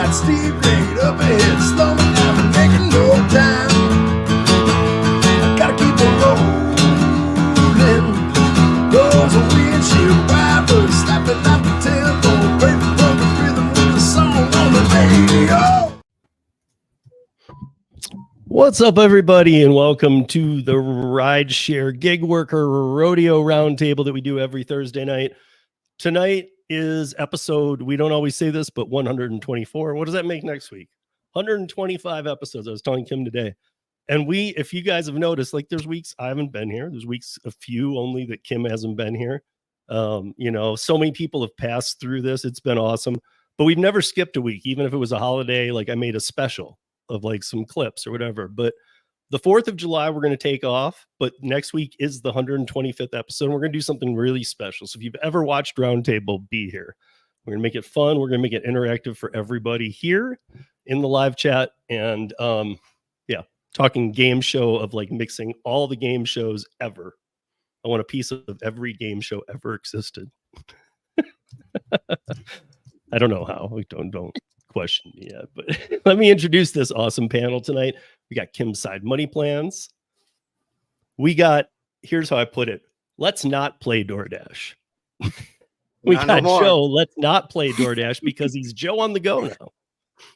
that steep grade up ahead, slowing down and making no time. I gotta keep on rolling. Those windshield wipers slapping out the tempo, breaking from the rhythm with the song on the radio. What's up, everybody, and welcome to the Rideshare Gig Worker Rodeo Roundtable that we do every Thursday night. Tonight is episode, we don't always say this, but 124. What does that make next week? 125 episodes. I was telling Kim today. And if you guys have noticed, like there's weeks I haven't been here. There's weeks, a few only, that Kim hasn't been here. So many people have passed through this. It's been awesome. But we've never skipped a week, even if it was a holiday. Like I made a special of like some clips or whatever. But the 4th of July, we're going to take off. But next week is the 125th episode. And we're going to do something really special. So if you've ever watched Roundtable, be here. We're going to make it fun. We're going to make it interactive for everybody here in the live chat. And talking game show of like mixing all the game shows ever. I want a piece of every game show ever existed. I don't know how. Don't question me yet, but let me introduce this awesome panel tonight. We got Kim's Side Money Plans. Here's how I put it. Let's not play DoorDash. We got Joe. Let's not play DoorDash because he's Joe on the go now.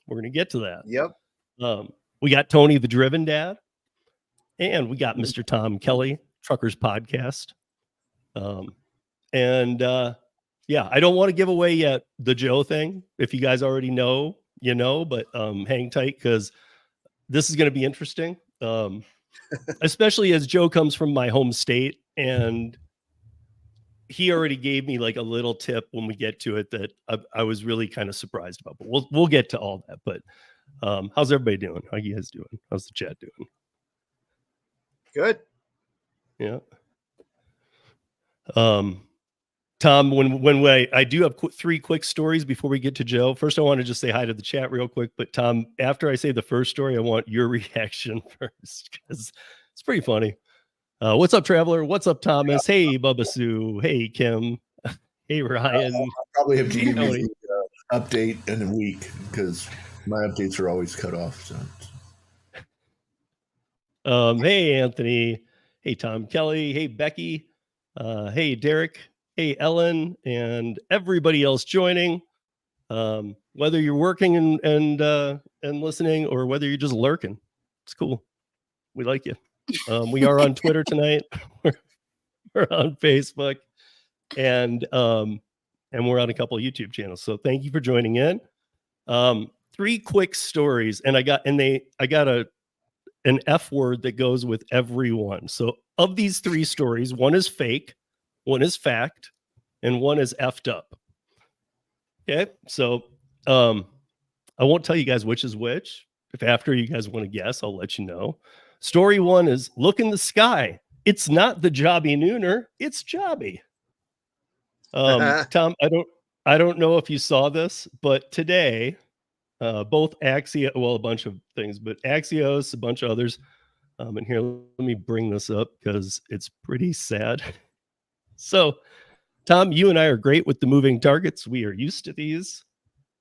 We're going to get to that. Yep. We got Tony, the Driven Dad. And we got Mr. Tom Kelly, Truckers Podcast. I don't want to give away yet the Joe thing. If you guys already know, but hang tight because this is going to be interesting. Especially as Joe comes from my home state, and he already gave me like a little tip when we get to it that I was really kind of surprised about. But we'll get to all that. But how's everybody doing? How you guys doing? How's the chat doing? Good. Yeah. Tom, I do have 3 quick stories before we get to Joe. First, I want to just say hi to the chat real quick. But Tom, after I say the first story, I want your reaction first because it's pretty funny. What's up, Traveler? What's up, Thomas? Hey, Bubba Sue. Hey, Kim. Hey, Ryan. I'll probably have to give you the update in a week because my updates are always cut off. So. Hey, Anthony. Hey, Tom Kelly. Hey, Becky. Hey, Derek. Hey, Ellen, and everybody else joining. Whether you're working and listening or whether you're just lurking, it's cool. We like you. We are on Twitter tonight. We're on Facebook, and we're on a couple of YouTube channels. So thank you for joining in. 3 quick stories, and I got an F word that goes with every one. So of these 3 stories, one is fake, one is fact, and one is effed up. Okay, so I won't tell you guys which is which. If after you guys want to guess, I'll let you know. Story 1 is look in the sky. It's not the Jobby Nooner, it's Jobby. Tom, I don't know if you saw this, but today, both Axios, well, a bunch of things, but Axios, a bunch of others. And here, let me bring this up because it's pretty sad. So, Tom, you and I are great with the moving targets. We are used to these.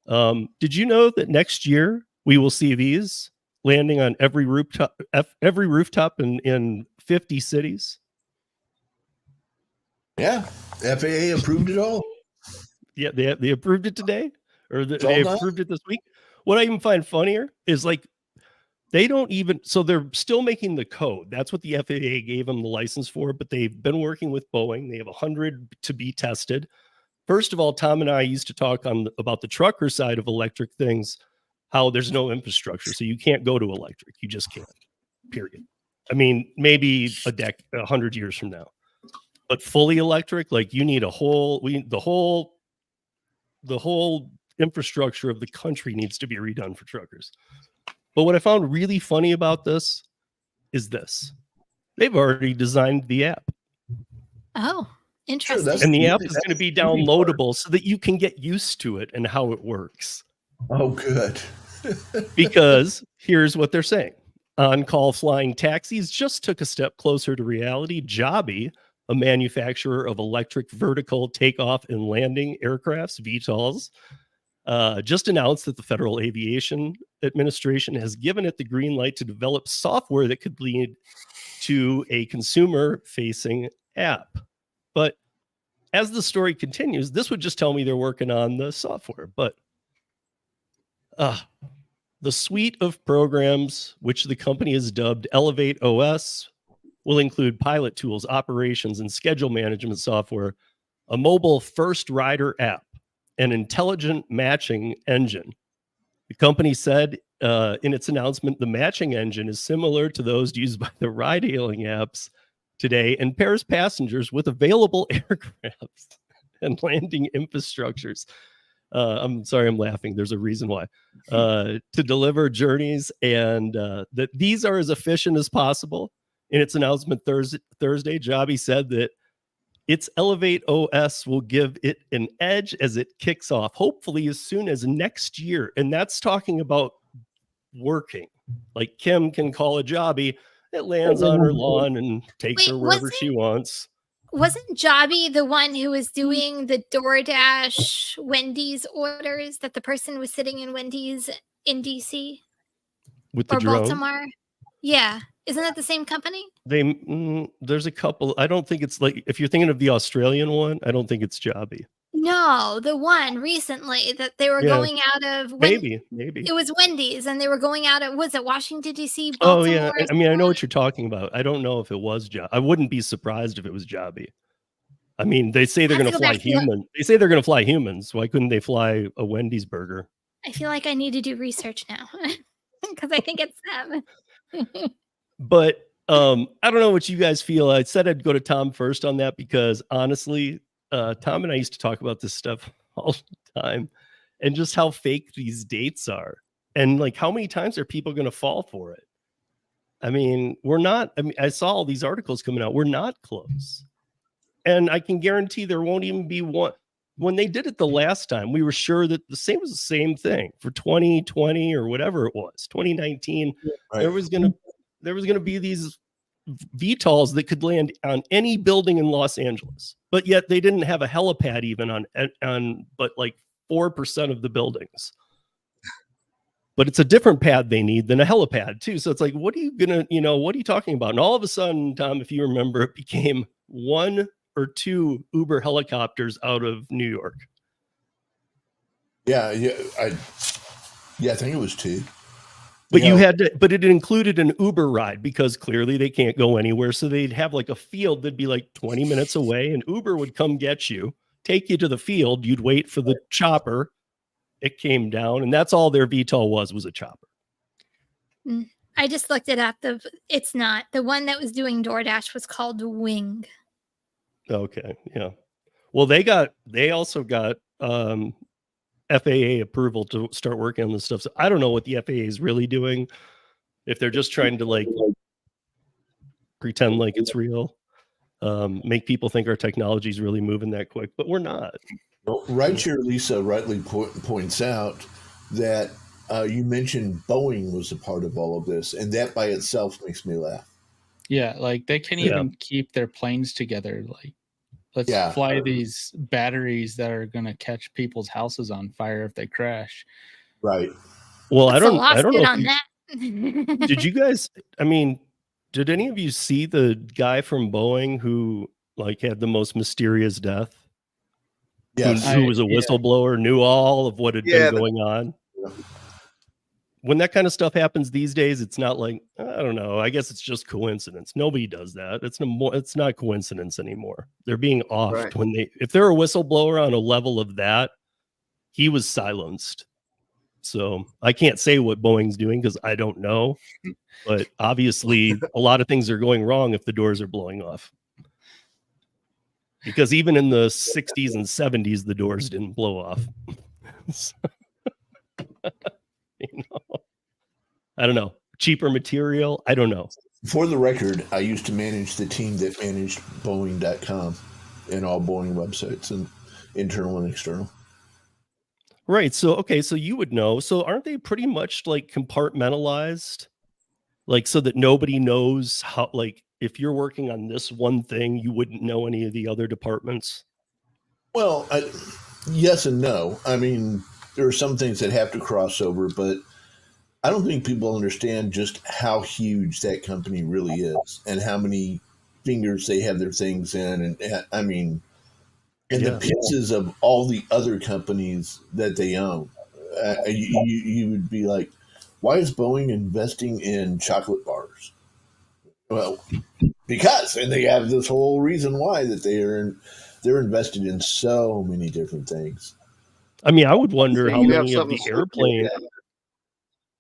Did you know that next year we will see these landing on every rooftop in 50 cities? Yeah, FAA approved it all. Yeah, they approved it today, or they approved it this week. What I even find funnier is like they don't even, so they're still making the code. That's what the FAA gave them the license for, but they've been working with Boeing. They have 100 to be tested. First of all, Tom and I used to talk about the trucker side of electric things, how there's no infrastructure. So you can't go to electric. You just can't, period. I mean, maybe 100 years from now. But fully electric, like you need the whole infrastructure of the country needs to be redone for truckers. But what I found really funny about this is this. They've already designed the app. Oh, interesting. And the app is going to be downloadable so that you can get used to it and how it works. Oh, good. Because here's what they're saying. On-call flying taxis just took a step closer to reality. Jobby, a manufacturer of electric vertical takeoff and landing aircrafts, VTOLs, just announced that the Federal Aviation Administration has given it the green light to develop software that could lead to a consumer-facing app. But as the story continues, this would just tell me they're working on the software. But the suite of programs, which the company has dubbed Elevate OS, will include pilot tools, operations, and schedule management software, a mobile first rider app, an intelligent matching engine. The company said in its announcement, the matching engine is similar to those used by the ride-hailing apps today and pairs passengers with available aircrafts and landing infrastructures. I'm sorry, I'm laughing. There's a reason why. To deliver journeys, and that these are as efficient as possible. In its announcement Thursday, Joby said that its Elevate OS will give it an edge as it kicks off, hopefully as soon as next year. And that's talking about working. Like Kim can call a Joby, it lands on her lawn and takes her wherever she wants. Wasn't Joby the one who was doing the DoorDash Wendy's orders that the person was sitting in Wendy's in DC? With the or drone? Baltimore? Yeah. Isn't that the same company? There's a couple. I don't think it's like, if you're thinking of the Australian one, I don't think it's Joby. No, the one recently that they were going out of. Maybe. It was Wendy's and they were going out of, was it Washington, D.C., Oh, Baltimore? yeah. I mean, I know what you're talking about. I don't know if it was Joby. I wouldn't be surprised if it was Joby. I mean, they say they're going to fly humans. They say they're going to fly humans. Why couldn't they fly a Wendy's burger? I feel like I need to do research now because I think it's them. But I don't know what you guys feel. I said I'd go to Tom first on that because honestly, Tom and I used to talk about this stuff all the time and just how fake these dates are. And like, how many times are people going to fall for it? I mean, I saw all these articles coming out. We're not close. And I can guarantee there won't even be one. When they did it the last time, we were sure that the same thing for 2020 or whatever it was, 2019. Right. There was going to be these VTOLs that could land on any building in Los Angeles, but yet they didn't have a helipad even on but like 4% of the buildings. But it's a different pad they need than a helipad too. So it's like, what are you talking about? And all of a sudden, Tom, if you remember, it became 1 or 2 Uber helicopters out of New York. Yeah, I think it was 2. But but it included an Uber ride because clearly they can't go anywhere. So they'd have like a field that'd be like 20 minutes away, and Uber would come get you, take you to the field. You'd wait for the chopper. It came down, and that's all their VTOL was a chopper. I just looked it up. It's not. The one that was doing DoorDash was called Wing. Okay, yeah. Well, they also got FAA approval to start working on this stuff. So I don't know what the FAA is really doing. If they're just trying to like pretend like it's real, make people think our technology is really moving that quick, but we're not. Well, Rideshare Lisa rightly points out that you mentioned Boeing was a part of all of this, and that by itself makes me laugh. Yeah, like they can't even keep their planes together. Like, let's fly these batteries that are going to catch people's houses on fire if they crash. Right. Well, I don't know. On that. Did you guys? I mean, did any of you see the guy from Boeing who like had the most mysterious death? Yes. Who was a whistleblower, knew all of what had been going on. Yeah. When that kind of stuff happens these days, it's not like, I don't know, I guess it's just coincidence. Nobody does that. It's not coincidence anymore. They're being offed if they're a whistleblower on a level of that, he was silenced. So I can't say what Boeing's doing because I don't know, but obviously a lot of things are going wrong if the doors are blowing off. Because even in the 60s and 70s, the doors didn't blow off. I don't know. Cheaper material? I don't know. For the record, I used to manage the team that managed Boeing.com and all Boeing websites, and internal and external. Right. So, so you would know. So aren't they pretty much like compartmentalized? Like so that nobody knows how, like, if you're working on this one thing, you wouldn't know any of the other departments? Well, yes and no. I mean, there are some things that have to cross over, but I don't think people understand just how huge that company really is and how many fingers they have their things in. And I mean, and the pieces of all the other companies that they own. You would be like, why is Boeing investing in chocolate bars? Well, because, and they have this whole reason why that they're invested in so many different things. I mean, I would wonder how many of the airplane,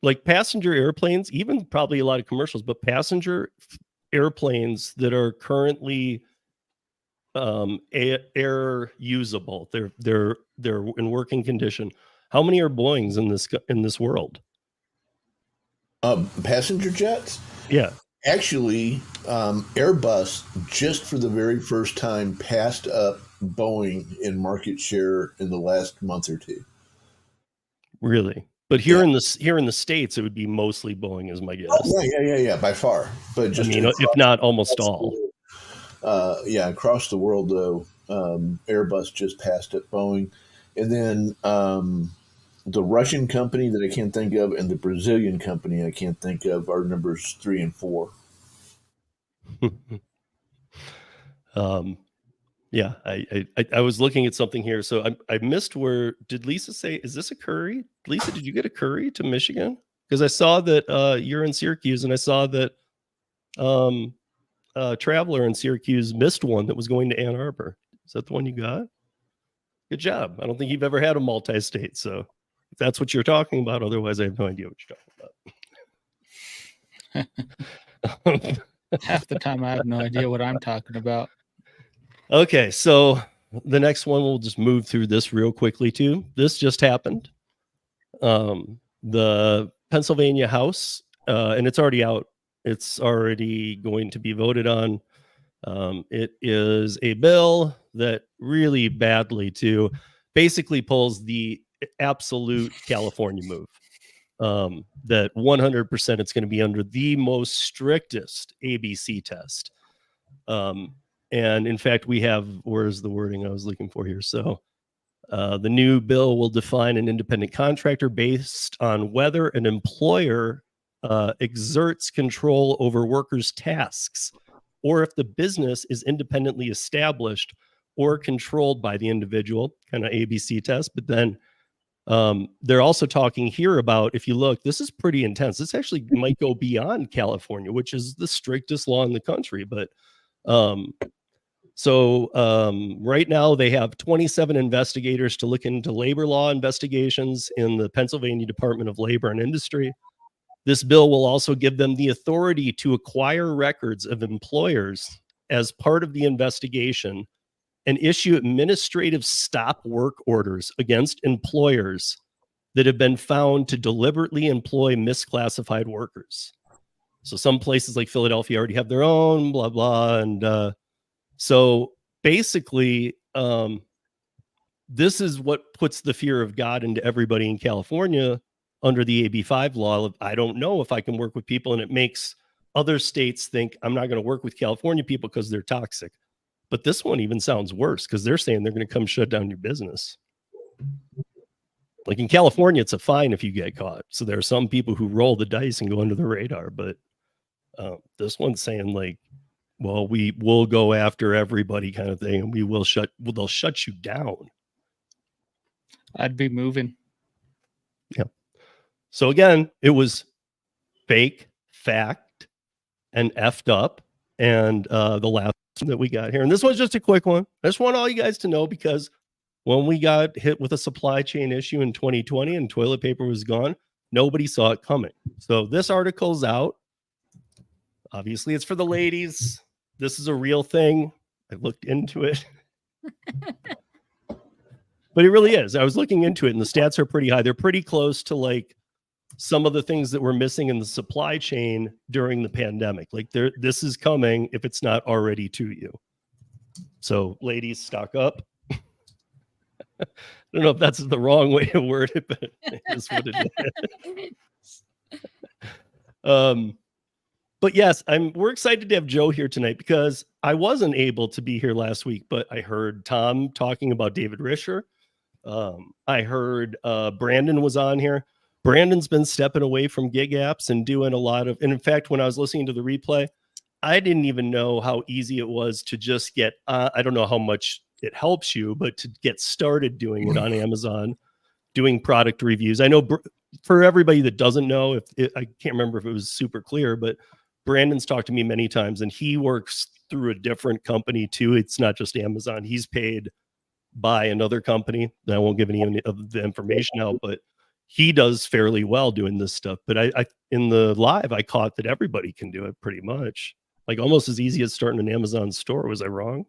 like passenger airplanes, even probably a lot of commercials, but passenger airplanes that are currently air usable, they're in working condition. How many are Boeings in this world? Passenger jets? Yeah. Actually, Airbus, just for the very first time, passed up Boeing in market share in the last month or two. Really? But here in the States, it would be mostly Boeing, is my guess. Oh, yeah, by far. But just if not almost all. Across the world, though, Airbus just passed up Boeing. And then the Russian company that I can't think of and the Brazilian company I can't think of are numbers 3 and 4. Yeah, I was looking at something here. So I missed where, did Lisa say, is this a curry? Lisa, did you get a curry to Michigan? Because I saw that you're in Syracuse, and I saw that Traveler in Syracuse missed one that was going to Ann Arbor. Is that the one you got? Good job. I don't think you've ever had a multi-state. So if that's what you're talking about, otherwise I have no idea what you're talking about. Half the time I have no idea what I'm talking about. Okay, so the next one, we'll just move through this real quickly too. This just happened. The Pennsylvania House, and it's already out. It's already going to be voted on. It is a bill that really badly too basically pulls the absolute California move. That 100% it's going to be under the most strictest ABC test. And in fact, we have, where's the wording I was looking for here? So the new bill will define an independent contractor based on whether an employer exerts control over workers' tasks, or if the business is independently established or controlled by the individual, kind of ABC test. But then they're also talking here about, if you look, this is pretty intense. This actually might go beyond California, which is the strictest law in the country. But right now they have 27 investigators to look into labor law investigations in the Pennsylvania Department of Labor and Industry. This bill will also give them the authority to acquire records of employers as part of the investigation and issue administrative stop work orders against employers that have been found to deliberately employ misclassified workers. So some places like Philadelphia already have their own, blah, blah. And so basically, this is what puts the fear of God into everybody in California under the AB5 law. I don't know if I can work with people, and it makes other states think I'm not going to work with California people because they're toxic. But this one even sounds worse because they're saying they're going to come shut down your business. Like in California, it's a fine if you get caught. So there are some people who roll the dice and go under the radar. But this one's saying like, well, we will go after everybody kind of thing, and they'll shut you down. I'd be moving. Yeah. So again, it was fake, fact, and effed up. And the last that we got here, and this one's just a quick one. I just want all you guys to know, because when we got hit with a supply chain issue in 2020 and toilet paper was gone, nobody saw it coming. So this article's out. Obviously, it's for the ladies. This is a real thing. I looked into it. But it really is. I was looking into it, and the stats are pretty high. They're pretty close to like some of the things that were missing in the supply chain during the pandemic. Like this is coming if it's not already to you. So ladies, stock up. I don't know if that's the wrong way to word it, but it is what it is. But yes, we're excited to have Joe here tonight, because I wasn't able to be here last week, but I heard Tom talking about David Risher. I heard Brandon was on here. Brandon's been stepping away from gig apps and doing a lot of, and in fact, when I was listening to the replay, I didn't even know how easy it was to just get, I don't know how much it helps you, but to get started doing it on Amazon, doing product reviews. I know for everybody that doesn't know, I can't remember if it was super clear, but Brandon's talked to me many times and he works through a different company too. It's not just Amazon. He's paid by another company. I won't give any of the information out, but he does fairly well doing this stuff. But I in the live, I caught that everybody can do it pretty much. Like almost as easy as starting an Amazon store. Was I wrong?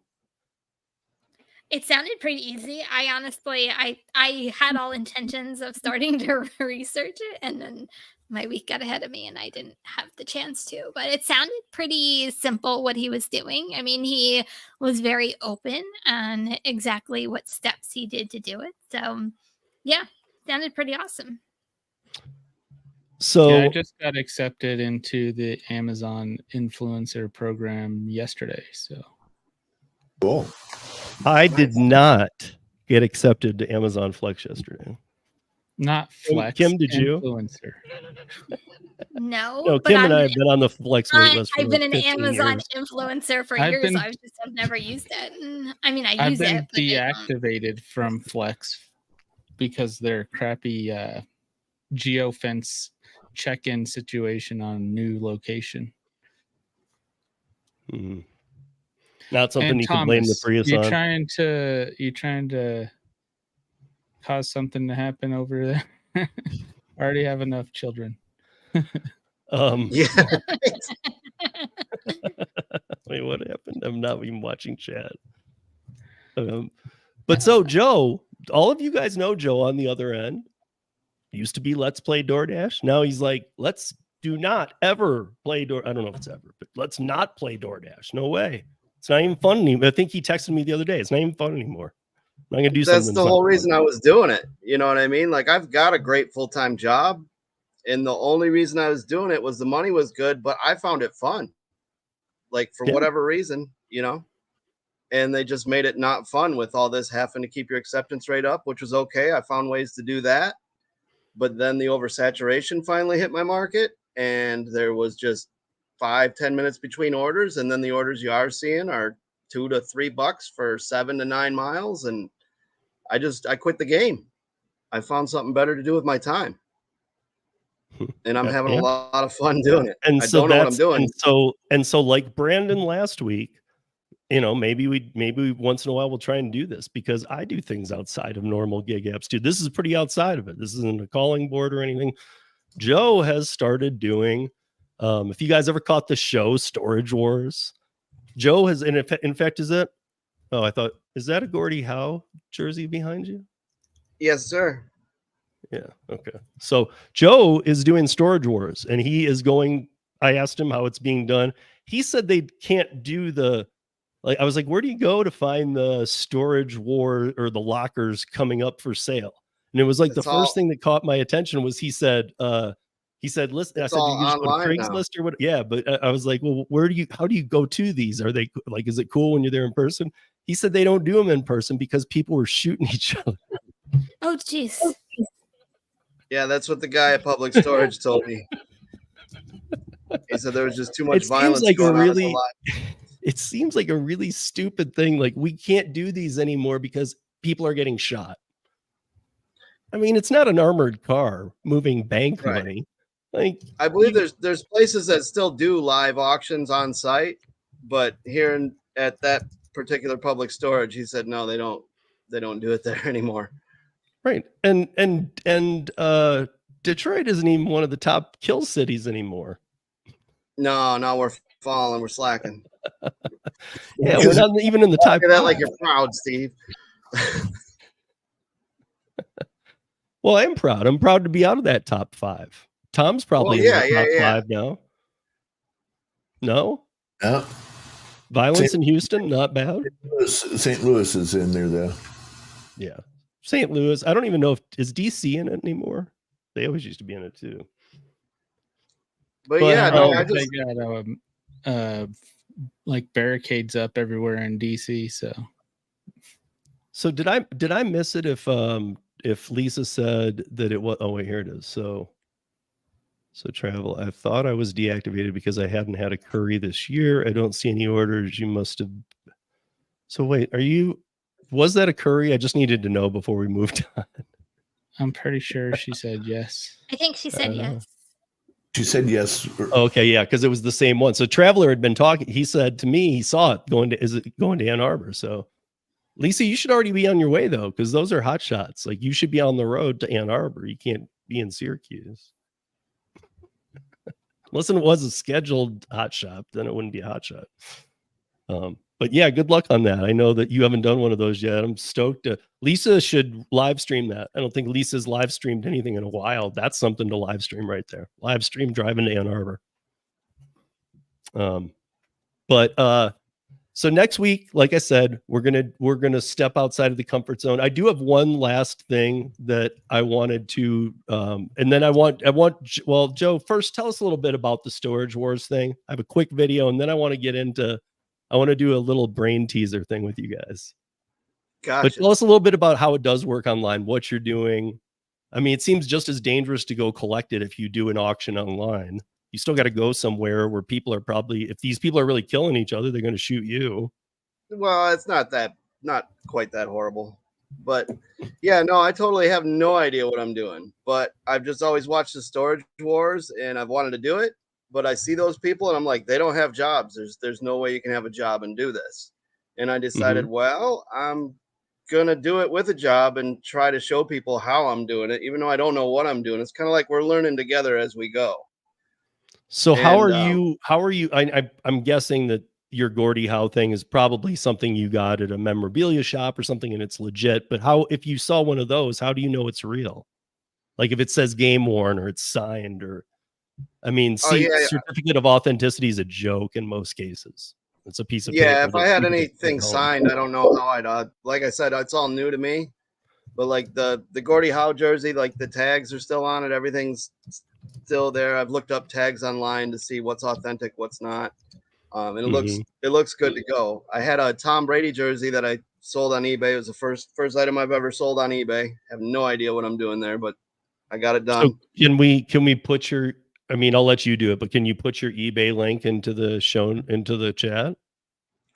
It sounded pretty easy. I honestly, I had all intentions of starting to research it, and then my week got ahead of me and I didn't have the chance to. But it sounded pretty simple what he was doing. I mean, he was very open on exactly what steps he did to do it. So, yeah, sounded pretty awesome. So yeah, I just got accepted into the Amazon influencer program yesterday. So Cool. I did not get accepted to Amazon Flex yesterday. Not Flex. Kim, did you? Influencer. No, Kim and I have been on the Flex waitlist for I've been an 15 Amazon years. influencer for years. I've never used it. I mean, I use it. I've been deactivated from Flex because their crappy geofence check-in situation on new location. Mm-hmm. Not something and you Thomas, can blame the Prius you on. You trying to cause something to happen over there? I already have enough children. Yeah. Wait, what happened? I'm not even watching chat. But so Joe, all of you guys know Joe on the other end. Used to be Let's Play DoorDash. Now he's like, let's do not ever play I don't know if it's ever, but let's not play DoorDash. No way. It's not even fun anymore. I think he texted me the other day. It's not even fun anymore. I'm gonna do something. That's the whole reason I was doing it. You know what I mean? Like I've got a great full-time job, and the only reason I was doing it was the money was good, but I found it fun. Like for whatever reason, you know. And they just made it not fun with all this having to keep your acceptance rate up, which was okay. I found ways to do that. But then the oversaturation finally hit my market, and there was just 5-10 minutes between orders, and then the orders you are seeing are $2 to $3 for 7 to 9 miles, and I quit the game. I found something better to do with my time, and I'm having a lot of fun doing it. And I so don't know what I'm doing. And so like Brandon last week, you know, maybe once in a while we'll try and do this, because I do things outside of normal gig apps too. This is pretty outside of it. This isn't a calling board or anything. Joe has started doing, if you guys ever caught the show Storage Wars, Joe has, in fact, is that a Gordie Howe jersey behind you? Yes, sir. Yeah. Okay. So Joe is doing Storage Wars, and he is going, I asked him how it's being done. He said they can't do I was like, where do you go to find the storage war or the lockers coming up for sale? And it was like first thing that caught my attention was he said, listen, I said, do you just go to Craigslist or what? Yeah. But I was like, well, how do you go to these? Are they like, is it cool when you're there in person? He said they don't do them in person because people were shooting each other. Oh, jeez. Yeah, that's what the guy at Public Storage told me. He said there was just too much violence going on. It seems like a really stupid thing. Like, we can't do these anymore because people are getting shot. I mean, it's not an armored car moving bank money. Like, I believe there's places that still do live auctions on site, but here at that particular Public Storage, he said no, they don't do it there anymore. Right. And Detroit isn't even one of the top kill cities anymore. No, we're falling, we're slacking. Yeah, we're not even in the top. Look at that like you're proud, Steve. Well, I'm proud. I'm proud to be out of that top 5. Tom's probably in the top 5 now. No? No. Violence in Houston, not bad. St. Louis is in there, though. Yeah. St. Louis. I don't even know is DC in it anymore. They always used to be in it too. But yeah, they got like barricades up everywhere in DC. So So did I miss it if Lisa said that it was? Oh wait, here it is. So travel. I thought I was deactivated because I hadn't had a curry this year. I don't see any orders. You must have. So wait, was that a curry? I just needed to know before we moved on. I'm pretty sure she said yes. I think she said yes. She said yes. Okay, yeah, because it was the same one. So Traveler had been talking. He said to me, he saw it is it going to Ann Arbor? So Lisa, you should already be on your way though, because those are hot shots. Like you should be on the road to Ann Arbor. You can't be in Syracuse. Unless it was a scheduled hot shot, then it wouldn't be a hot shot. But yeah, good luck on that. I know that you haven't done one of those yet. I'm stoked. Lisa should live stream that. I don't think Lisa's live streamed anything in a while. That's something to live stream right there. Live stream driving to Ann Arbor. So next week, like I said, we're gonna step outside of the comfort zone. I do have one last thing that I wanted to, and then I want. Well, Joe, first tell us a little bit about the Storage Wars thing. I have a quick video, and then I want to get into. I want to do a little brain teaser thing with you guys. Gotcha. But tell us a little bit about how it does work online, what you're doing. I mean, it seems just as dangerous to go collect it if you do an auction online. You still got to go somewhere where people are probably, if these people are really killing each other, they're going to shoot you. Well, it's not quite that horrible. But yeah, no, I totally have no idea what I'm doing. But I've just always watched the Storage Wars and I've wanted to do it. But I see those people and I'm like, they don't have jobs. There's no way you can have a job and do this. And I decided, well, I'm going to do it with a job and try to show people how I'm doing it, even though I don't know what I'm doing. It's kind of like we're learning together as we go. So how are you, I'm guessing that your Gordie Howe thing is probably something you got at a memorabilia shop or something and it's legit. But if you saw one of those, how do you know it's real? Like if it says game worn or it's signed or, I mean, certificate of authenticity is a joke in most cases. It's a piece of paper. Yeah, if I had anything signed, I don't know how I'd. Like I said, it's all new to me. But like the Gordie Howe jersey, like the tags are still on it. Everything's still there. I've looked up tags online to see what's authentic, what's not. And it looks good to go. I had a Tom Brady jersey that I sold on eBay. It was the first item I've ever sold on eBay. I have no idea what I'm doing there, but I got it done. So can we put your? I mean, I'll let you do it, but can you put your eBay link into the chat?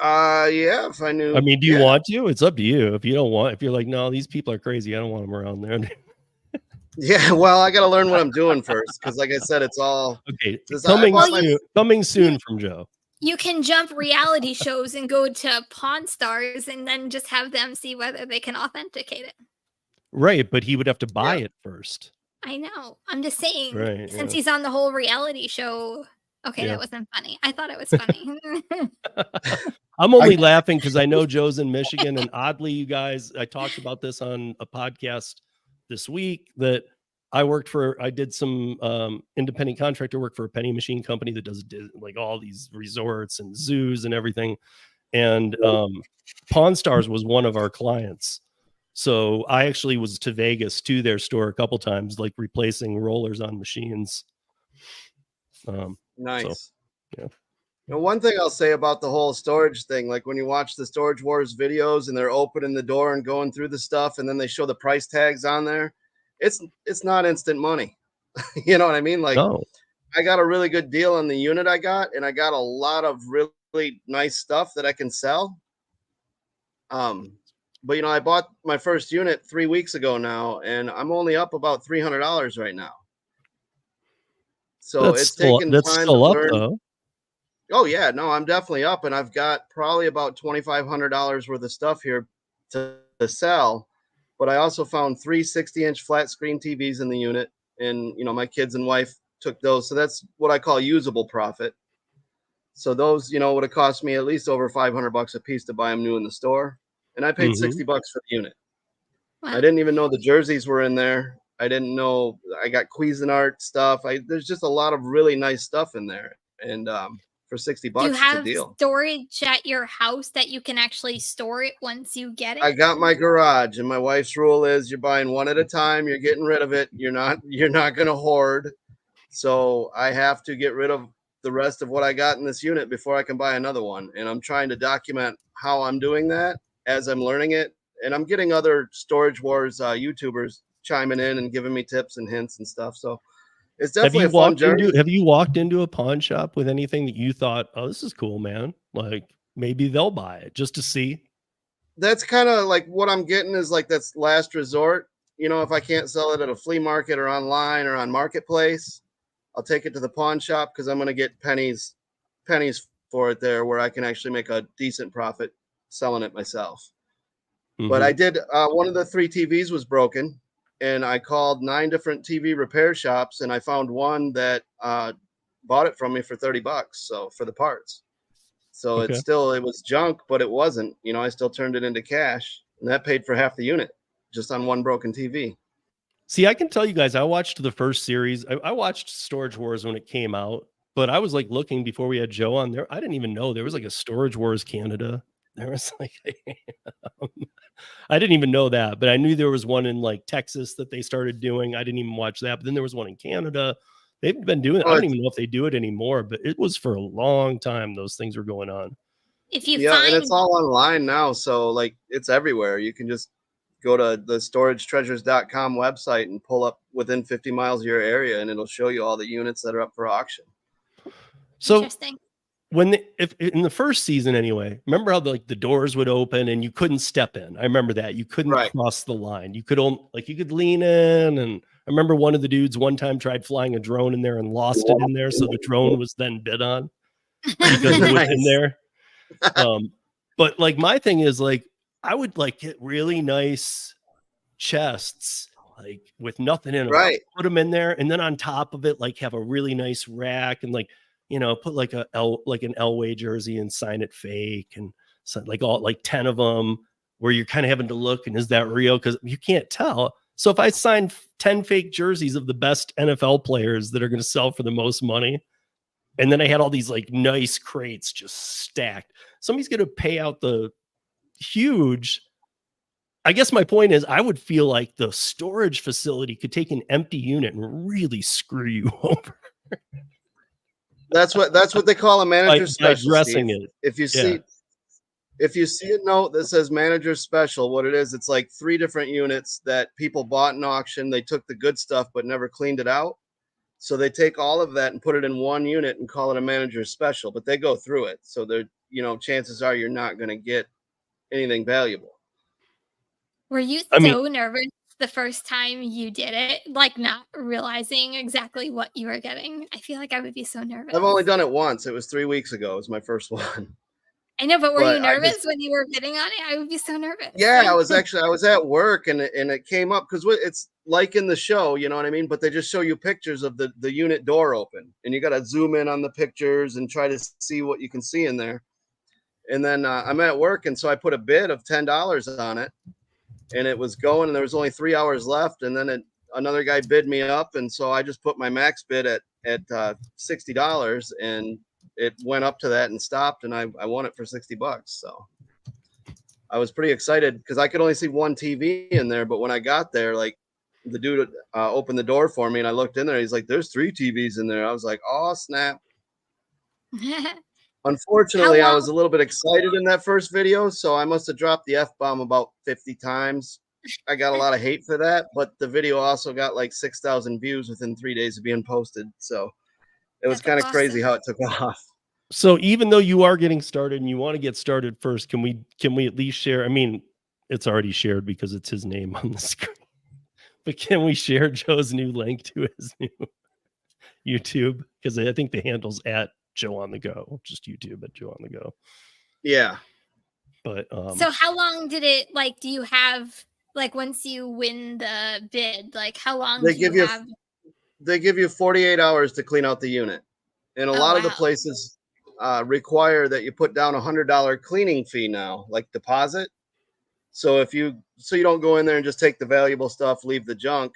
Yeah, if I knew. I mean, do you want to? It's up to you. If you don't want, if you're like, no, these people are crazy, I don't want them around there. Yeah, well, I got to learn what I'm doing first, because like I said, it's all okay. Coming soon from Joe. You can jump reality shows and go to Pawn Stars and then just have them see whether they can authenticate it. Right, but he would have to buy it first. I know. I'm just saying, since he's on the whole reality show. Okay, that wasn't funny. I thought it was funny. I'm only laughing because I know Joe's in Michigan, and oddly, you guys, I talked about this on a podcast this week that I did some independent contractor work for a penny machine company that does like all these resorts and zoos and everything. And Pawn Stars was one of our clients. So I actually was to Vegas to their store a couple times, like replacing rollers on machines. Nice. So, Now, one thing I'll say about the whole storage thing, like when you watch the Storage Wars videos and they're opening the door and going through the stuff, and then they show the price tags on there, it's not instant money. You know what I mean? Like, I got a really good deal on the unit I got, and I got a lot of really nice stuff that I can sell. But I bought my first unit 3 weeks ago now, and I'm only up about $300 right now. So it's taken time to learn. Though. Oh yeah, no, I'm definitely up, and I've got probably about $2,500 worth of stuff here to sell. But I also found 3 60-inch flat screen TVs in the unit, and my kids and wife took those. So that's what I call usable profit. So those, would have cost me at least over $500 a piece to buy them new in the store, and I paid $60 for the unit. Wow. I didn't even know the jerseys were in there. I didn't know I got Cuisinart stuff. There's just a lot of really nice stuff in there, and for $60, do you have it's a deal. Storage at your house that you can actually store it once you get it? I got my garage, and my wife's rule is you're buying one at a time. You're getting rid of it. You're not going to hoard. So I have to get rid of the rest of what I got in this unit before I can buy another one. And I'm trying to document how I'm doing that as I'm learning it and I'm getting other Storage Wars YouTubers chiming in and giving me tips and hints and stuff. So it's definitely a fun journey. Have you walked into a pawn shop with anything that you thought, oh, this is cool, man? Like maybe they'll buy it just to see? That's kind of like what I'm getting is like that's last resort. You know, if I can't sell it at a flea market or online or on Marketplace, I'll take it to the pawn shop because I'm going to get pennies for it there where I can actually make a decent profit selling it myself. Mm-hmm. But I did, one of the 3 TVs was broken and I called 9 different TV repair shops and I found one that bought it from me for $30. So for the parts. So it was junk, but it wasn't, you know, I still turned it into cash and that paid for half the unit just on one broken TV. See, I can tell you guys, I watched the first series. I watched Storage Wars when it came out, but I was like looking before we had Joe on there. I didn't even know there was like a Storage Wars Canada. There was like, I didn't even know that, but I knew there was one in like Texas that they started doing. I didn't even watch that, but then there was one in Canada. They've been doing it. I don't even know if they do it anymore, but it was for a long time. Those things were going on. If you and it's all online now. So like it's everywhere. You can just go to the storagetreasures.com website and pull up within 50 miles of your area and it'll show you all the units that are up for auction. So if in the first season anyway, remember how the doors would open and you couldn't step in? I remember that. You couldn't cross the line. You could you could lean in, and I remember one of the dudes one time tried flying a drone in there and lost it in there, so the drone was then bid on because it was in there. But like my thing is like I would like get really nice chests like with nothing in them, put them in there, and then on top of it like have a really nice rack and like, you know, put like an Elway jersey and sign it fake, and so like all like 10 of them where you're kind of having to look and is that real, because you can't tell. So if I sign 10 fake jerseys of the best NFL players that are going to sell for the most money, and then I had all these like nice crates just stacked, somebody's going to pay out the huge. I guess my point is I would feel like the storage facility could take an empty unit and really screw you over. That's what they call a manager special. Dressing it. If you see a note that says manager special, what it is, it's like 3 different units that people bought in auction. They took the good stuff but never cleaned it out. So they take all of that and put it in one unit and call it a manager special, but they go through it. So they're, you know, chances are you're not going to get anything valuable. Were you so nervous the first time you did it, like not realizing exactly what you were getting? I feel like I would be so nervous. I've only done it once. It was 3 weeks ago. It was my first one. I know, but were you nervous when you were bidding on it? I would be so nervous. Yeah, I was at work and it came up because it's like in the show, you know what I mean? But they just show you pictures of the unit door open and you got to zoom in on the pictures and try to see what you can see in there. And then I'm at work. And so I put a bid of $10 on it and it was going and there was only 3 hours left. And then another guy bid me up. And so I just put my max bid at $60 and it went up to that and stopped, and I won it for $60. So I was pretty excited because I could only see one TV in there. But when I got there, like the dude opened the door for me and I looked in there. He's like, there's 3 TVs in there. I was like, oh, snap. Unfortunately, I was a little bit excited in that first video. So I must have dropped the F-bomb about 50 times. I got a lot of hate for that. But the video also got like 6,000 views within 3 days of being posted. So it was kind of crazy how it took off. So even though you are getting started and you want to get started first, can we at least share? I mean, it's already shared because it's his name on the screen. But can we share Joe's new link to his new YouTube? Because I think the handle's at Joe on the Go, just YouTube at Joe on the Go. Yeah. But so how long did it like? Do you have like once you win the bid? Like how long do you have? They give you 48 hours to clean out the unit. And a lot of the places require that you put down $100 cleaning fee now, like deposit. So you don't go in there and just take the valuable stuff, leave the junk,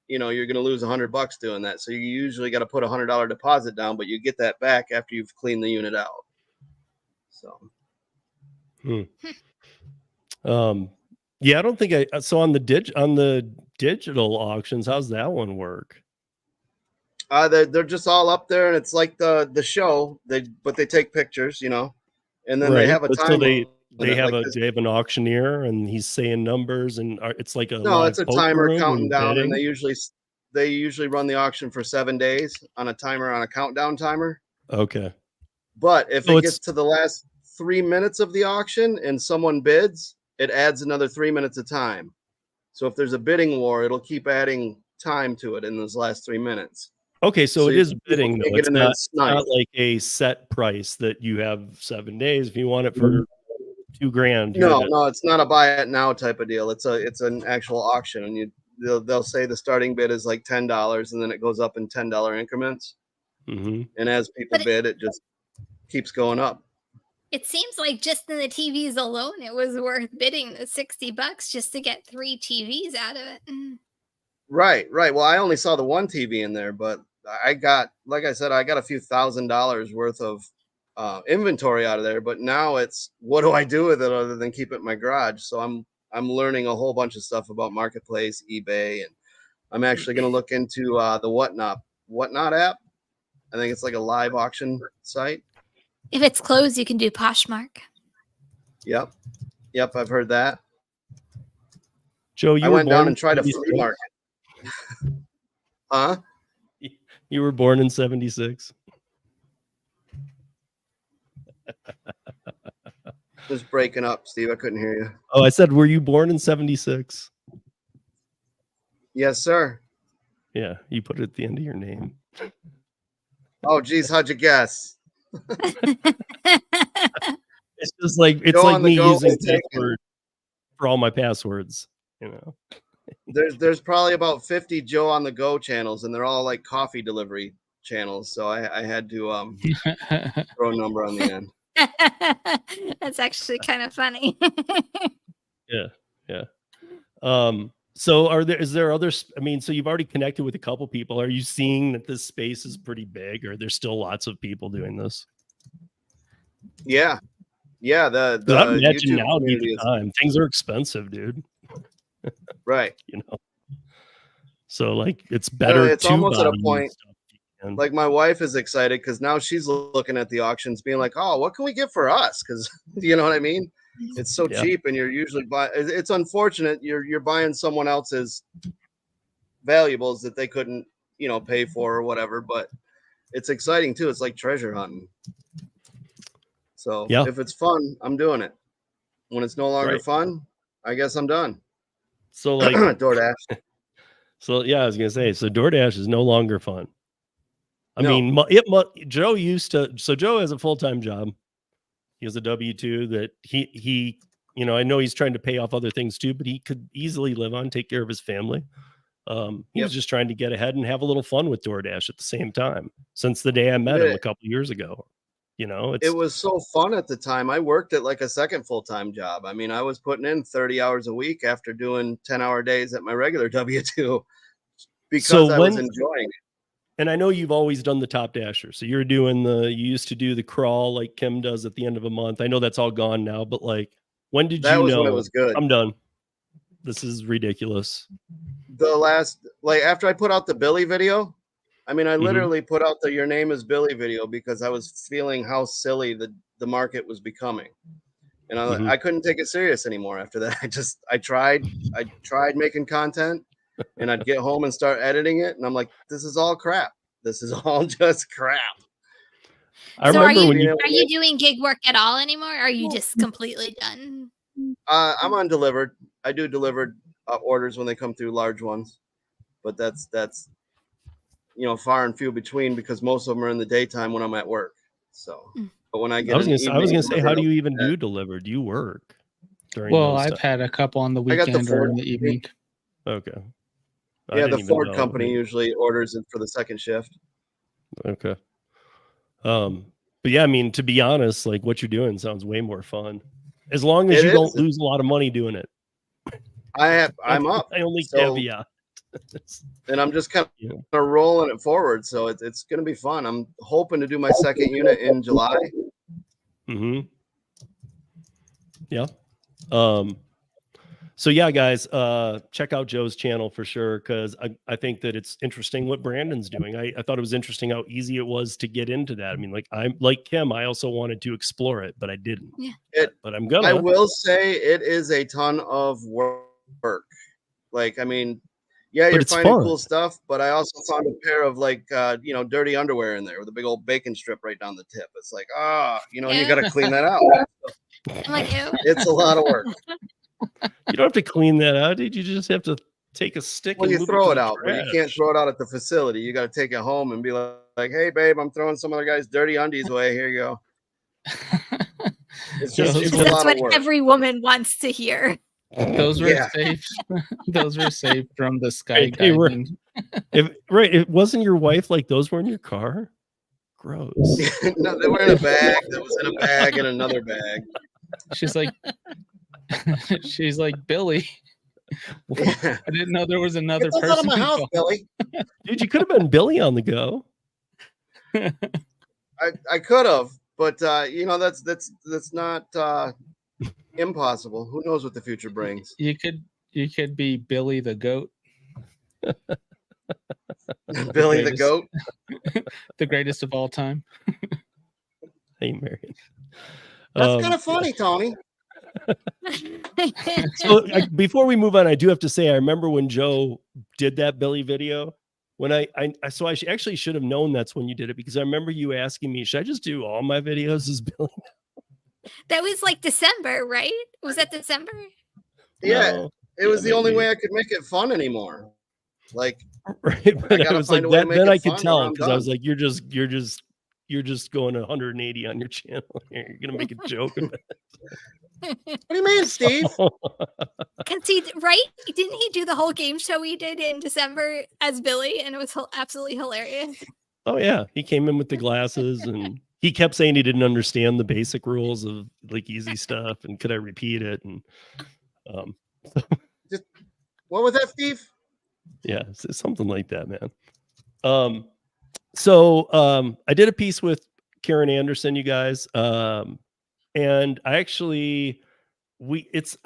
you know, you're going to lose $100 doing that. So you usually got to put $100 deposit down, but you get that back after you've cleaned the unit out. So. Yeah, I don't think so on the digital auctions, how's that one work? They're just all up there, and it's like the show. But they take pictures, you know, and then they have a time. So they have like they have an auctioneer and he's saying numbers and it's like a no, live it's a poker timer room counting down, betting? and they usually run the auction for 7 days on a timer, on a countdown timer. Okay. But if So it gets to the last 3 minutes of the auction and someone bids, it adds another 3 minutes of time. So if there's a bidding war, it'll keep adding time to it in those last 3 minutes. Okay, so it is bidding though. It's not like a set price that you have 7 days. If you want it for $2,000. No, it's not a buy it now type of deal. It's an actual auction, and they'll say the starting bid is like $10, and then it goes up in $10 increments. Mm-hmm. And as people bid, it just keeps going up. It seems like just in the TVs alone, it was worth bidding the $60 just to get 3 TVs out of it. Right. Well, I only saw the one TV in there, but I got, like I said, I got a few $1,000s worth of inventory out of there. But now it's, what do I do with it other than keep it in my garage? So I'm learning a whole bunch of stuff about Marketplace, eBay, and I'm actually going to look into the Whatnot app. I think it's like a live auction site. If it's closed, you can do Poshmark. Yep, I've heard that. Joe, I went down and tried a flea market. Huh? You were born in 76. Just breaking up, Steve. I couldn't hear you. Oh, I said, were you born in 76? Yes, sir. Yeah, you put it at the end of your name. Oh, geez, how'd you guess? It's just like me using password for all my passwords, you know. There's probably about 50 Joe on the Go channels, and they're all like coffee delivery channels. So I had to throw a number on the end. That's actually kind of funny. Yeah. So is there others? I mean, so you've already connected with a couple people. Are you seeing that this space is pretty big, or there's still lots of people doing this? Yeah. The I imagine YouTube now be the community time. Things are expensive, dude. Right. You know. So like it's better. It's almost at a point. And like my wife is excited because now she's looking at the auctions, being like, "Oh, what can we get for us?" Because you know what I mean. It's so cheap, and you're usually it's unfortunate you're buying someone else's valuables that they couldn't, pay for or whatever. But it's exciting too. It's like treasure hunting. So if it's fun, I'm doing it. When it's no longer fun, I guess I'm done. So like DoorDash. So yeah, I was gonna say, so DoorDash is no longer fun. I mean, Joe used to. So Joe has a full-time job. He has a W-2 that he I know he's trying to pay off other things too, but he could easily live on, take care of his family. He was just trying to get ahead and have a little fun with DoorDash at the same time. Since the day I met him a couple years ago, it was so fun at the time. I worked at like a second full-time job. I mean, I was putting in 30 hours a week after doing 10-hour days at my regular W-2 because I was enjoying it. And I know you've always done the Top Dasher. So you used to do the crawl like Kim does at the end of a month. I know that's all gone now, but like, when did you know when it was good? I'm done. This is ridiculous. After I put out the Billy video, I mean, I literally put out the "Your Name is Billy" video because I was feeling how silly the market was becoming. And I couldn't take it serious anymore after that. I tried making content. And I'd get home and start editing it, and I'm like, "This is all crap. This is all just crap." I remember are you doing gig work at all anymore? Or are you just completely done? I'm on delivered. I do delivered orders when they come through, large ones, but that's far and few between because most of them are in the daytime when I'm at work. So, but when I get, I was gonna say, how do you even do delivered? Do you work during? Well, I've had a couple on the weekend or in the evening. Okay. The Ford company usually orders it for the second shift. Okay. But yeah, I mean, to be honest, like what you're doing sounds way more fun. As long as you don't lose a lot of money doing it. I'm up. I only caveat. And I'm just kind of rolling it forward. So it's going to be fun. I'm hoping to do my second unit in July. Mm-hmm. Yeah. So yeah, guys, check out Joe's channel for sure, because I think that it's interesting what Brandon's doing. I thought it was interesting how easy it was to get into that. I mean, like I'm like Kim, I also wanted to explore it, but I didn't. Yeah. But I'm gonna. I will say it is a ton of work. Like, I mean, yeah, you're finding cool stuff, but I also found a pair of like dirty underwear in there with a big old bacon strip right down the tip. It's like, and you got to clean that out. I'm like, ew. It's a lot of work. You don't have to clean that out, dude. You just have to take a stick. Well, and you move throw it it out, but you can't throw it out at the facility. You got to take it home and be like, hey, babe, I'm throwing some other guy's dirty undies away. Here you go. It's just a lot of work. Every woman wants to hear. Those were saved. Those were saved from the sky. It wasn't your wife. Like those were in your car. Gross. No, they were in a bag. That was in a bag in another bag. She's like Billy. I didn't know there was another person. Out of my house, Billy. Dude, you could have been Billy on the go. I could have, but that's not impossible. Who knows what the future brings? You could be Billy the goat. Billy the goat, the greatest of all time. Hey, Marion. That's kind of funny, Tony. So before we move on, I do have to say, I remember when Joe did that Billy video. When I actually should have known that's when you did it, because I remember you asking me, should I just do all my videos as Billy? That was like December, right? Was that December? Yeah, no. It was the only way I could make it fun anymore. Like, right? But I was like, then I could tell, because I was like, you're just going 180 on your channel. You're gonna make a joke of it. What do you mean, Steve? Because didn't he do the whole game show we did in December as Billy, and it was absolutely hilarious. Oh yeah, he came in with the glasses, and he kept saying he didn't understand the basic rules of like easy stuff, and could I repeat it? And what was that, Steve? Yeah, something like that, man. So I did a piece with Karen Anderson, you guys. And I actually,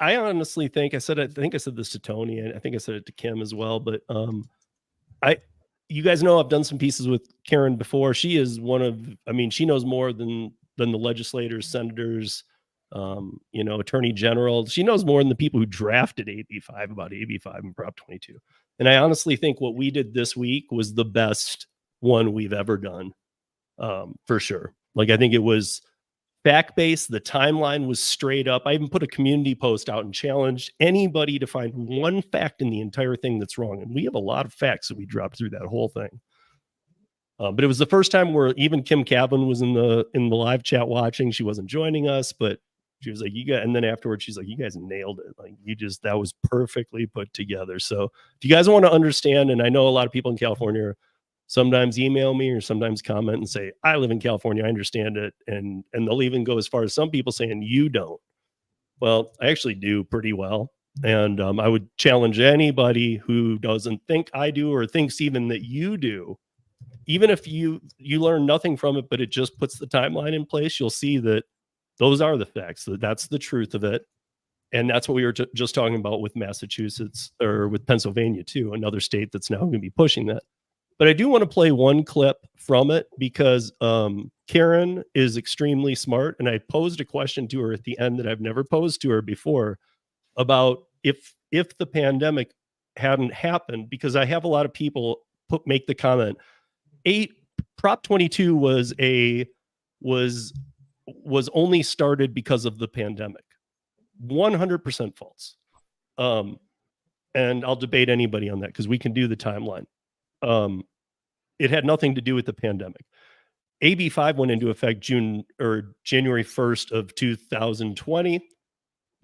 I honestly think I said this to Tony, and I think I said it to Kim as well. But you guys know I've done some pieces with Karen before. She is she knows more than the legislators, senators, attorney general. She knows more than the people who drafted AB5 about AB5 and Prop 22. And I honestly think what we did this week was the best one we've ever done, for sure. Like, I think it was fact-based. The timeline was straight up. I even put a community post out and challenged anybody to find one fact in the entire thing that's wrong. And we have a lot of facts that we dropped through that whole thing. But it was the first time where even Kim Cavan was in the live chat watching. She wasn't joining us, but she was like, and then afterwards, she's like, you guys nailed it. Like, that was perfectly put together. So if you guys want to understand, and I know a lot of people in California sometimes email me or sometimes comment and say, I live in California, I understand it. And they'll even go as far as some people saying, you don't. Well, I actually do pretty well. And I would challenge anybody who doesn't think I do, or thinks even that you do. Even if you learn nothing from it, but it just puts the timeline in place, you'll see that those are the facts. That's the truth of it. And that's what we were just talking about with Massachusetts, or with Pennsylvania too, another state that's now going to be pushing that. But I do want to play one clip from it, because Karen is extremely smart. And I posed a question to her at the end that I've never posed to her before, about if the pandemic hadn't happened, because I have a lot of people make the comment, Prop 22 was only started because of the pandemic. 100% false. And I'll debate anybody on that, because we can do the timeline. It had nothing to do with the pandemic. AB5 went into effect January 1st of 2020.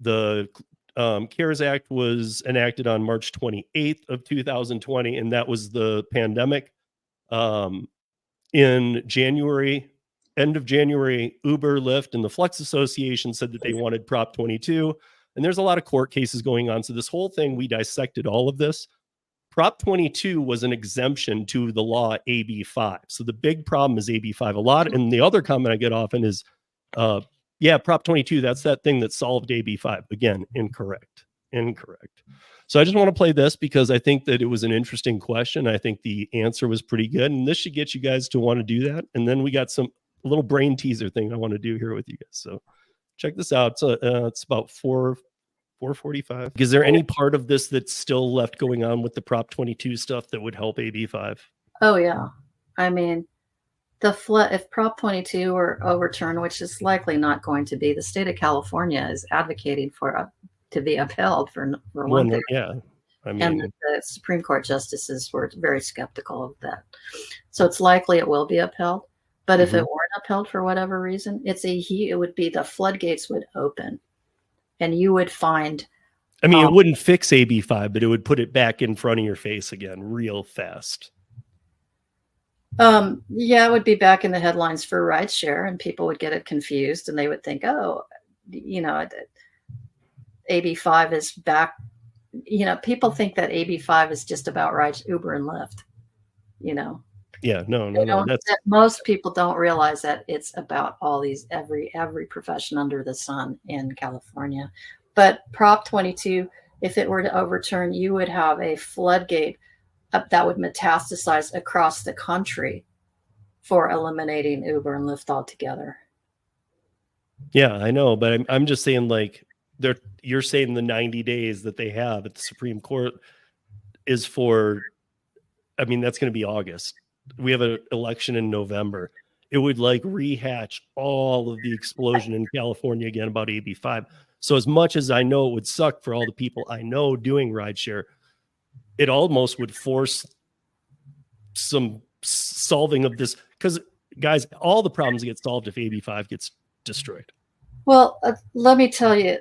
The CARES Act was enacted on March 28th of 2020, and that was the pandemic. In January, end of January, Uber, Lyft, and the Flex Association said that they wanted Prop 22, and there's a lot of court cases going on. So this whole thing, we dissected all of this. Prop 22 was an exemption to the law AB5. So the big problem is AB5. And the other comment I get often is, Prop 22, that's that thing that solved AB5. Again, incorrect. Incorrect. So I just want to play this because I think that it was an interesting question. I think the answer was pretty good, and this should get you guys to want to do that. And then we got a little brain teaser thing I want to do here with you guys. So check this out. So it's about 4:45. Is there any part of this that's still left going on with the Prop 22 stuff that would help AB5? Oh yeah, I mean, if Prop 22 were overturned, which is likely not going to be, the state of California is advocating for to be upheld for one thing. Yeah, I mean, and the Supreme Court justices were very skeptical of that. So it's likely it will be upheld. But if it weren't upheld for whatever reason, it would be the floodgates would open, and you would find. I mean, it wouldn't fix AB5, but it would put it back in front of your face again real fast. Yeah, it would be back in the headlines for rideshare, and people would get it confused, and they would think, oh, AB5 is back. People think that AB5 is just about Uber and Lyft. Yeah, no. Most people don't realize that it's about all these every profession under the sun in California. But Prop 22, if it were to overturn, you would have a floodgate that would metastasize across the country for eliminating Uber and Lyft altogether. Yeah, I know, but I'm just saying, like, you're saying the 90 days that they have at the Supreme Court is for, I mean, that's going to be August. We have an election in November. It would like rehatch all of the explosion in California again about AB5. So as much as I know it would suck for all the people I know doing rideshare, it almost would force some solving of this, because guys, all the problems get solved if AB5 gets destroyed. Well, let me tell you,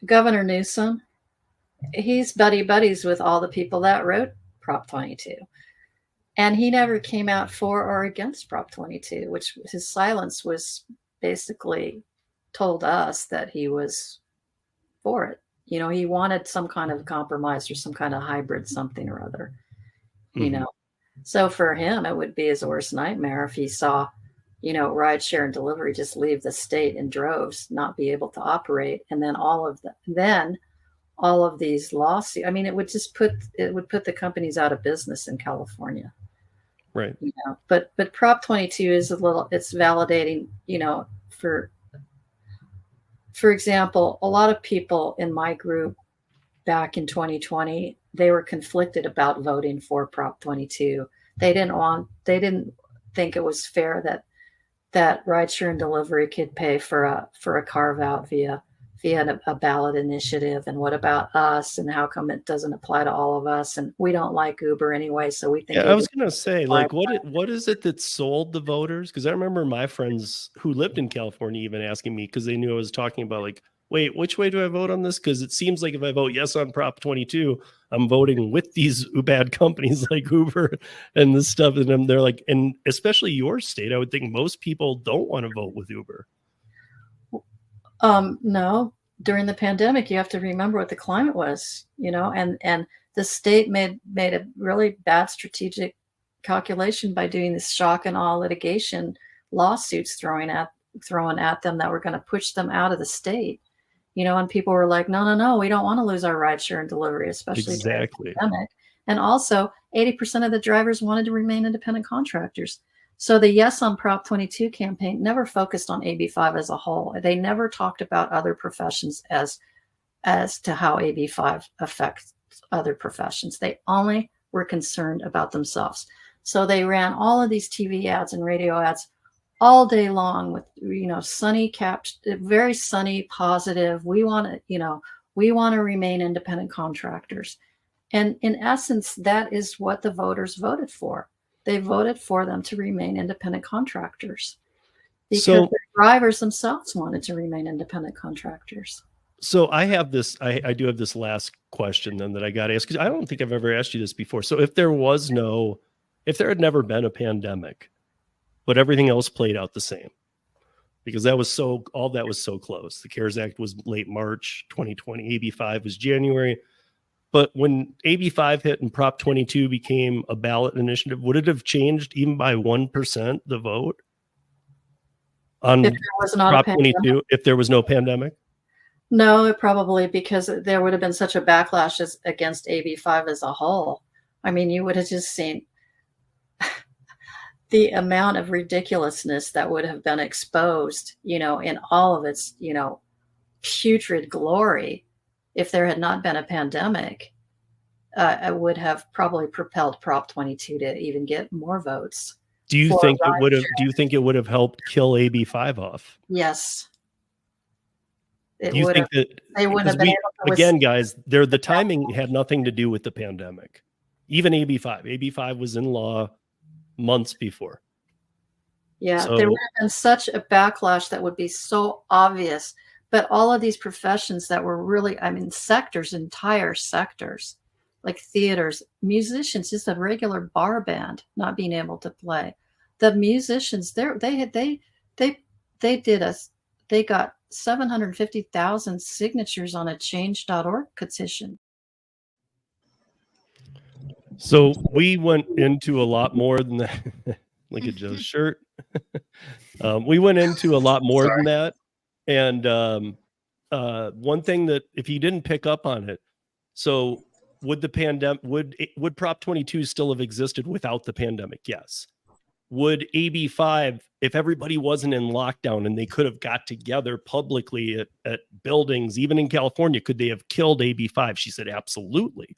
Governor Newsom, he's buddies with all the people that wrote Prop 22. And he never came out for or against Prop 22, which his silence was basically told us that he was for it. He wanted some kind of compromise or some kind of hybrid something or other, So for him, it would be his worst nightmare if he saw, rideshare and delivery just leave the state in droves, not be able to operate. And then all of these lawsuits, I mean, it would put the companies out of business in California. Right. But Prop 22 is it's validating, for example, a lot of people in my group back in 2020, they were conflicted about voting for Prop 22. They didn't think it was fair that rideshare and delivery could pay for a carve out via a ballot initiative. And what about us? And how come it doesn't apply to all of us? And we don't like Uber anyway, so we think. Yeah, I was gonna say, like, what is it that sold the voters? Because I remember my friends who lived in California even asking me, because they knew I was talking about, like, wait, which way do I vote on this? Because it seems like if I vote yes on Prop 22, I'm voting with these bad companies like Uber and this stuff. And they're like, and especially your state, I would think most people don't want to vote with Uber. No, during the pandemic, you have to remember what the climate was, and the state made a really bad strategic calculation by doing this shock and awe litigation lawsuits thrown at them that were going to push them out of the state. And people were like, no, we don't want to lose our rideshare and delivery, especially during the pandemic. And also 80% of the drivers wanted to remain independent contractors. So the Yes on Prop 22 campaign never focused on AB5 as a whole. They never talked about other professions as to how AB5 affects other professions. They only were concerned about themselves. So they ran all of these TV ads and radio ads all day long with, very sunny, positive. We want to remain independent contractors. And in essence, that is what the voters voted for. They voted for them to remain independent contractors because the drivers themselves wanted to remain independent contractors. So I have this, I do have this last question then that I got to ask, because I don't think I've ever asked you this before. So if there had never been a pandemic, but everything else played out the same, because all that was so close. The CARES Act was late March 2020, AB5 was January. But when AB5 hit and Prop 22 became a ballot initiative, would it have changed even by 1% the vote on Prop 22 if there was no pandemic? No, it probably, because there would have been such a backlash against AB5 as a whole. I mean, you would have just seen the amount of ridiculousness that would have been exposed, in all of its, putrid glory. If there had not been a pandemic, it would have probably propelled Prop 22 to even get more votes. Do you think it would have? Do you think it would have helped kill AB5 off? Yes. Do you think that they wouldn't have been able to again, guys? The timing had nothing to do with the pandemic. Even AB5 was in law months before. Yeah, so there would have been such a backlash that would be so obvious. But all of these professions that were really, sectors, entire sectors, like theaters, musicians, just a regular bar band not being able to play. The musicians, they got 750,000 signatures on a change.org petition. So we went into a lot more than that. Look at Joe's shirt. We went into a lot more than that. And one thing that, if you didn't pick up on it, so would the pandemic, would Prop 22 still have existed without the pandemic? Yes. Would AB5, if everybody wasn't in lockdown and they could have got together publicly at buildings, even in California, could they have killed AB5? She said, absolutely.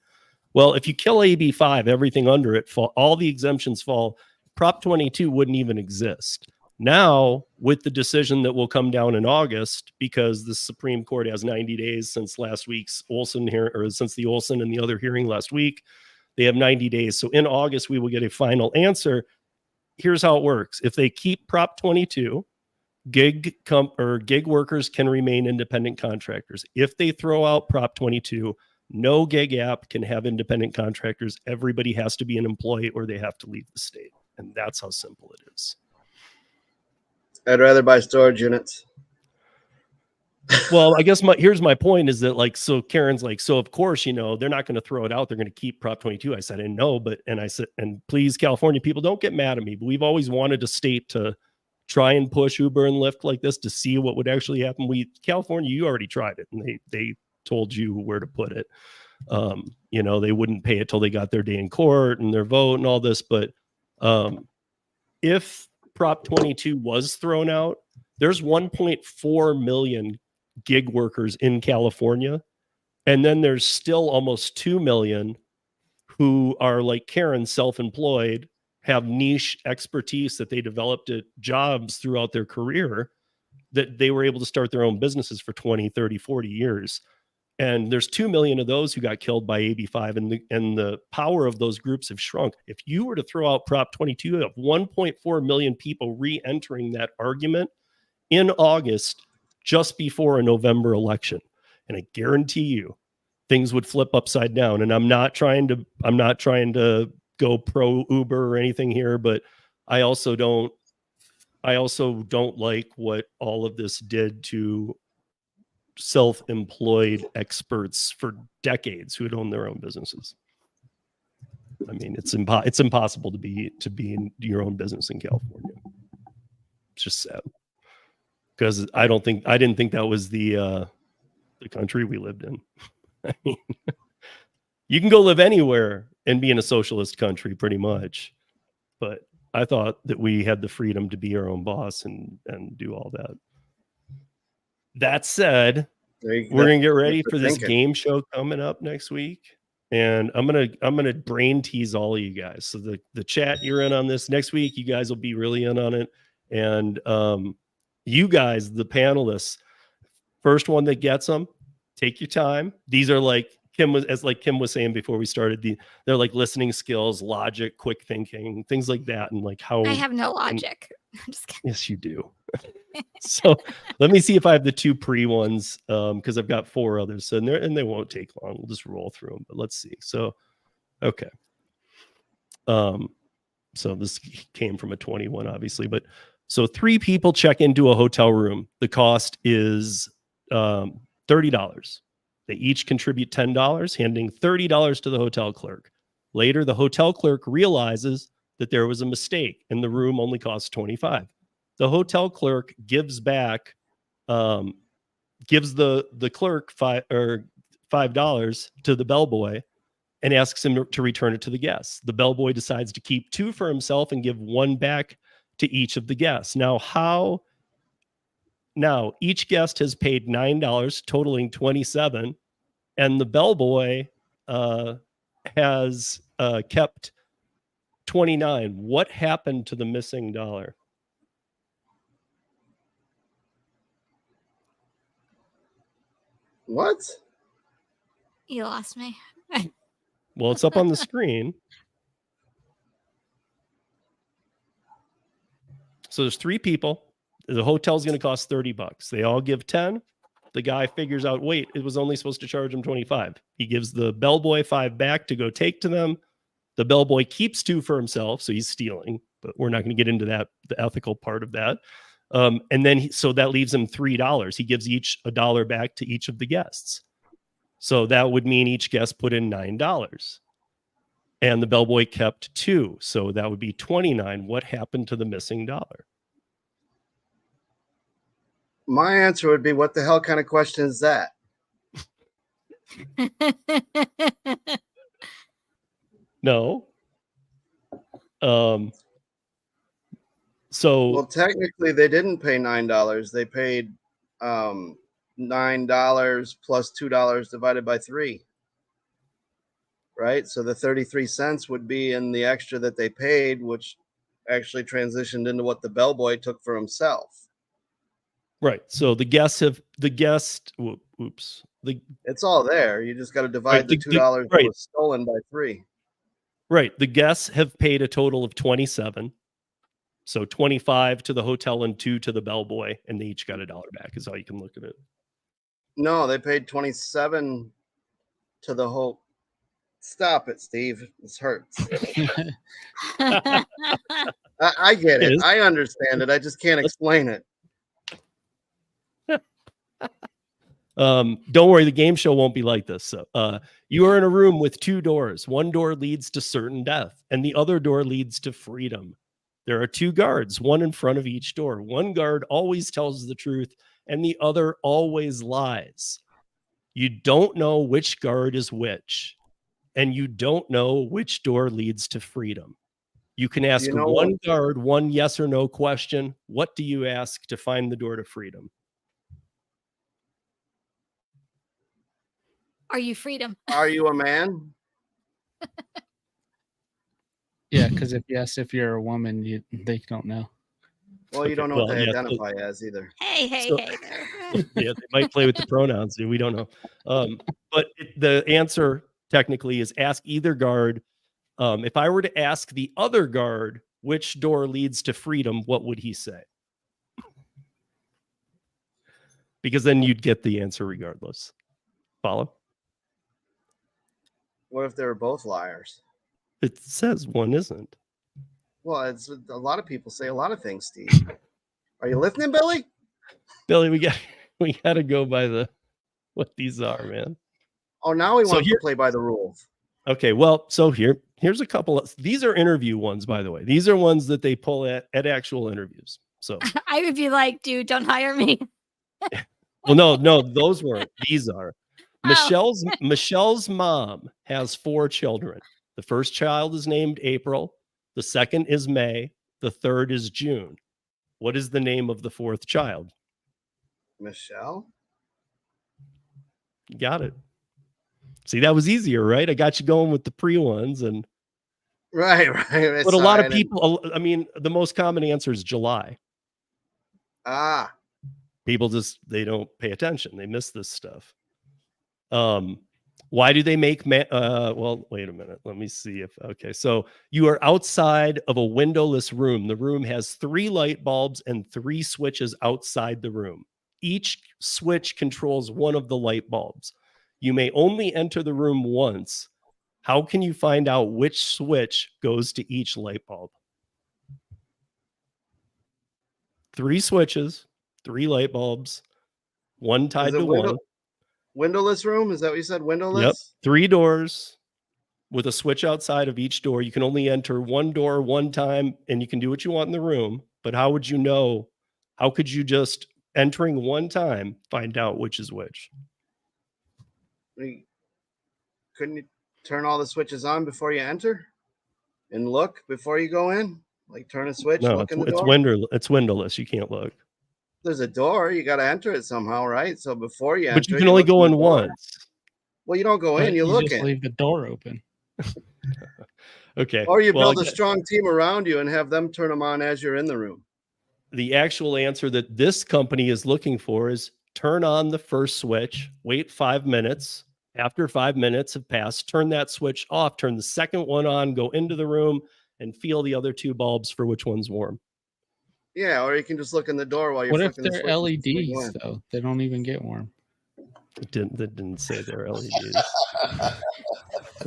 Well, if you kill AB5, everything under it, all the exemptions fall. Prop 22 wouldn't even exist. Now, with the decision that will come down in August, because the Supreme Court has 90 days since last week's Olson hearing, or since the Olson and the other hearing last week, they have 90 days. So in August, we will get a final answer. Here's how it works. If they keep Prop 22, gig workers can remain independent contractors. If they throw out Prop 22, no gig app can have independent contractors. Everybody has to be an employee or they have to leave the state. And that's how simple it is. I'd rather buy storage units. Well, I guess here's my point is that, like, so Karen's like, so of course, they're not going to throw it out. They're going to keep Prop 22. I said, I know, and I said, and please, California people, don't get mad at me, but we've always wanted a state to try and push Uber and Lyft like this to see what would actually happen. California, you already tried it, and they told you where to put it. They wouldn't pay it till they got their day in court and their vote and all this. But if Prop 22 was thrown out, there's 1.4 million gig workers in California. And then there's still almost 2 million who are like Karen, self-employed, have niche expertise that they developed at jobs throughout their career that they were able to start their own businesses for 20, 30, 40 years. And there's 2 million of those who got killed by AB5, and the power of those groups have shrunk. If you were to throw out Prop 22, you have 1.4 million people re-entering that argument in August, just before a November election. And I guarantee you things would flip upside down. And I'm not trying to go pro Uber or anything here, but I also don't like what all of this did to self-employed experts for decades who had owned their own businesses. I mean, it's impossible to be in your own business in California. It's just sad, because I didn't think that was the country we lived in. I mean, you can go live anywhere and be in a socialist country pretty much, but I thought that we had the freedom to be our own boss and do all that. That said, we're gonna get ready for this game show coming up next week, and I'm gonna brain tease all of you guys. So the chat, you're in on this next week. You guys will be really in on it, and you guys, the panelists, first one that gets them, take your time. These are like Kim was saying before we started. They're like listening skills, logic, quick thinking, things like that, and like how I have no logic. I'm just kidding. Yes, you do. So let me see if I have the 2 pre ones, because I've got 4 others, so and they won't take long. We'll just roll through them. But let's see. So, okay. So this came from a 21, obviously, but so 3 people check into a hotel room. The cost is $30. They each contribute $10, handing $30 to the hotel clerk. Later, the hotel clerk realizes that there was a mistake and the room only costs $25. The hotel clerk gives back the gives the clerk $5 to the bellboy and asks him to return it to the guests. The bellboy decides to keep 2 for himself and give 1 back to each of the guests. Now each guest has paid $9, totaling $27, and the bellboy has kept $29. What happened to the missing dollar? What? You lost me. Well, it's up on the screen. So there's 3 people. The hotel's going to cost $30. They all give 10. The guy figures out, wait, it was only supposed to charge him 25. He gives the bellboy 5 back to go take to them. The bellboy keeps 2 for himself, so he's stealing, but we're not going to get into that, the ethical part of that. And then so that leaves him $3. He gives each $1 back to each of the guests. So that would mean each guest put in $9. And the bellboy kept 2. So that would be $29. What happened to the missing dollar? My answer would be, what the hell kind of question is that? No. So well, technically they didn't pay $9. They paid $9 plus $2 divided by 3. Right? So the 33 cents would be in the extra that they paid, which actually transitioned into what the bellboy took for himself. Right. So it's all there. You just got to divide the $2 that was stolen by 3. Right. The guests have paid a total of 27. So 25 to the hotel and 2 to the bellboy, and they each got $1 back is how you can look at it. No, they paid 27 to the whole. Stop it, Steve. This hurts. I get it. I understand it. I just can't explain it. Don't worry, the game show won't be like this. So, you are in a room with 2 doors. One door leads to certain death, and the other door leads to freedom. There are 2 guards, one in front of each door. One guard always tells the truth, and the other always lies. You don't know which guard is which, and you don't know which door leads to freedom. You can ask one guard one yes or no question. What do you ask to find the door to freedom? Are you freedom? Are you a man? Yeah, because if you're a woman, they don't know. Well, you don't know what they identify as either. Hey there. Yeah, they might play with the pronouns. We don't know. But the answer technically is ask either guard. If I were to ask the other guard which door leads to freedom, what would he say? Because then you'd get the answer regardless. Follow? What if they were both liars? It says one isn't. Well, it's a lot of people say a lot of things, Steve. Are you listening, Billy? Billy, we got to go by what these are, man. Oh, now we want to play by the rules. Okay, well, so here's a couple of these are interview ones, by the way. These are ones that they pull at actual interviews. So I would be like, dude, don't hire me. Well, no, those weren't. These are. Michelle's mom has 4 children. The first child is named April. The second is May. The third is June. What is the name of the 4th child? Michelle. You got it. See, that was easier, right? I got you going with the pre ones and right. But a lot of people, I mean, the most common answer is July. People they don't pay attention. They miss this stuff. Why do they make well, wait a minute. Let me see okay. So you are outside of a windowless room. The room has 3 light bulbs and 3 switches outside the room. Each switch controls one of the light bulbs. You may only enter the room once. How can you find out which switch goes to each light bulb? 3 switches, 3 light bulbs, one tied to one. Windowless room? Is that what you said? Windowless? Yep. 3 doors with a switch outside of each door. You can only enter one door one time, and you can do what you want in the room. But how would you know? How could you just Entering one time, find out which is which. Couldn't you turn all the switches on before you enter and look before you go in? Like turn a switch, No, look in the it's door. it's windowless. You can't look. There's a door. You got to enter it somehow, right? So before you enter, But you can only look go in in the door. once. Well, you don't go in. You look just in. leave the door open. Okay. Or you build a strong team around you and have them turn them on as you're in the room. The actual answer that this company is looking for is turn on the first switch, wait 5 minutes. After 5 minutes have passed, turn that switch off, turn the second one on, go into the room and feel the other two bulbs for which one's warm. Yeah, or you can just look in the door while you're What if flicking the they're switches. LEDs though? They don't even get warm. That didn't say they're LEDs.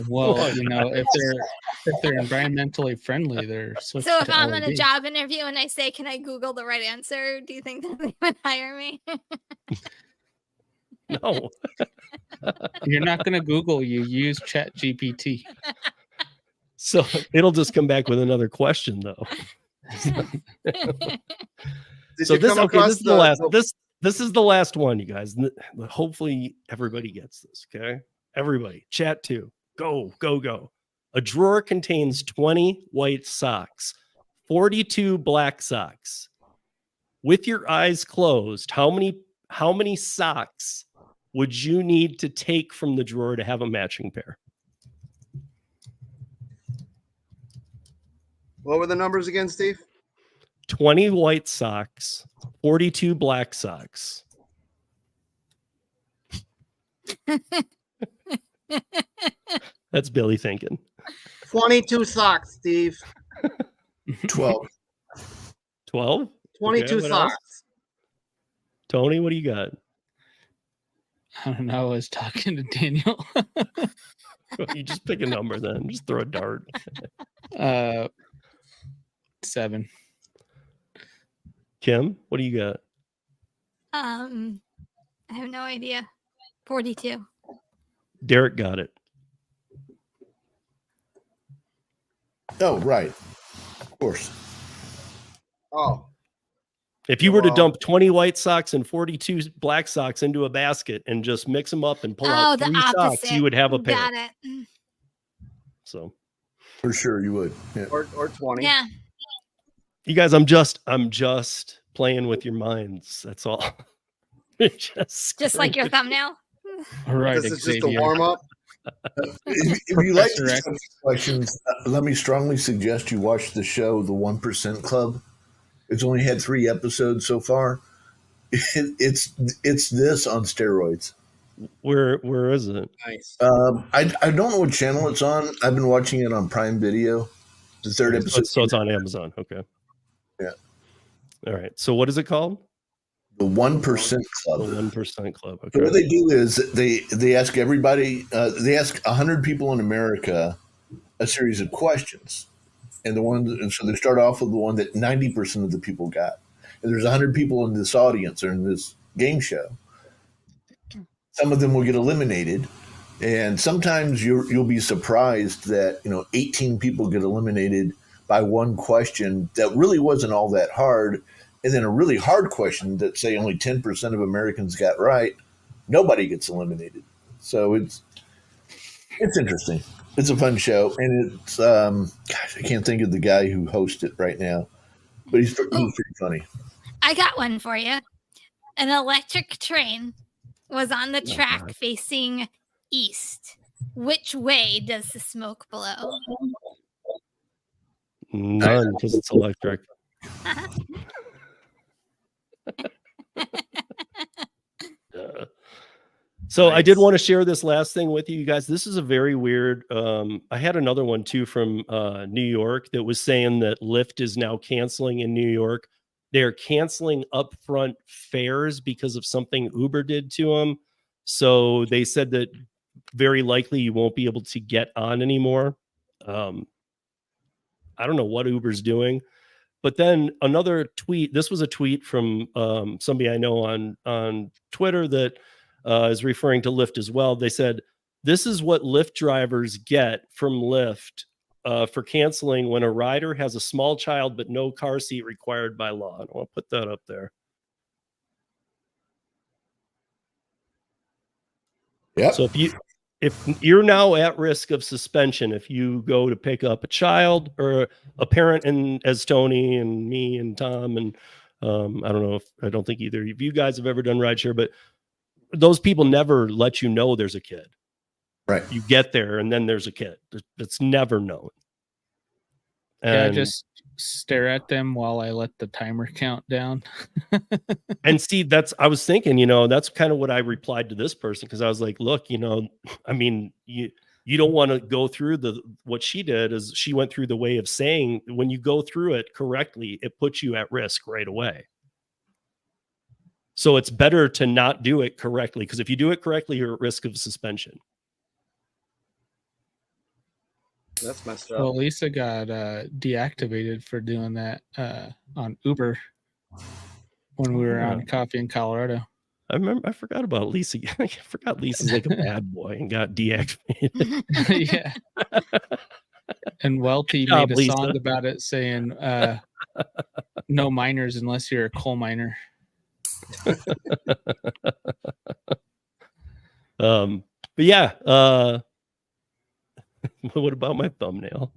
Well, if they're environmentally friendly, they're switched So if to I'm in a LED. job interview and I say, "Can I Google the right answer?" Do you think that they would hire me? No. You're not going to Google. You use Chat GPT. So it'll just come back with another question, though. This is the last one, you guys. Hopefully everybody gets this. Okay, everybody, chat too. Go. A drawer contains 20 white socks, 42 black socks. With your eyes closed, how many socks would you need to take from the drawer to have a matching pair? What were the numbers again, Steve? 20 white socks, 42 black socks. That's Billy thinking. 22 socks, Steve. 12. 12? 22 Okay, socks. Else? Tony, what do you got? I don't know. I was talking to Daniel. You just pick a number then. Just throw a dart. 7. Kim, what do you got? I have no idea. 42. Derek got it. Oh, right. Of course. Oh. If you were to dump 20 white socks and 42 black socks into a basket and just mix them up and pull out 3 socks, you would have a pair. Got it. So for sure you would. Yeah. Or 20. Yeah. You guys, I'm just playing with your minds. That's all. just like your thumbnail. All right. This is just a warm up. If you like these questions, let me strongly suggest you watch the show, The 1% Club. It's only had 3 episodes so far. It's this on steroids. Where is it? Nice. I don't know what channel it's on. I've been watching it on Prime Video. The 3rd episode. So it's on Amazon. Okay. Yeah. All right. So what is it called? The 1% Club. The 1% Club. Okay. So what they do is they ask everybody. They ask 100 people in America a series of questions, and so they start off with the one that 90% of the people got. And there's 100 people in this audience or in this game show. Some of them will get eliminated, and sometimes you'll be surprised that 18 people get eliminated by one question that really wasn't all that hard, and then a really hard question that say only 10% of Americans got right, nobody gets eliminated. So it's interesting. It's a fun show, and it's I can't think of the guy who hosts it right now, but he's pretty funny. I got one for you. An electric train was on the track facing east. Which way does the smoke blow? None, because it's electric. So I did want to share this last thing with you guys. This is a very weird. I had another one too from New York that was saying that Lyft is now canceling in New York. They're canceling upfront fares because of something Uber did to them. So they said that very likely you won't be able to get on anymore. I don't know what Uber's doing. But then another tweet, this was a tweet from somebody I know on Twitter that is referring to Lyft as well. They said, this is what Lyft drivers get from Lyft for canceling when a rider has a small child but no car seat required by law. And I'll put that up there. Yep. So if you're now at risk of suspension, if you go to pick up a child or a parent, and as Tony and me and Tom and I don't think either of you guys have ever done rideshare, but those people never let you know there's a kid. Right. You get there and then there's a kid. That's never known. And I just stare at them while I let the timer count down. And see, I was thinking, that's kind of what I replied to this person, because I was like, look, I mean, you don't want to go through what she did is she went through the way of saying, when you go through it correctly, it puts you at risk right away. So it's better to not do it correctly, because if you do it correctly, you're at risk of suspension. That's messed up. Well, Lisa got deactivated for doing that on Uber when we were on coffee in Colorado. I forgot about Lisa. I forgot Lisa's like a bad boy and got deactivated. Yeah. And Welty made a song about it saying, no minors unless you're a coal miner. But yeah, what about my thumbnail?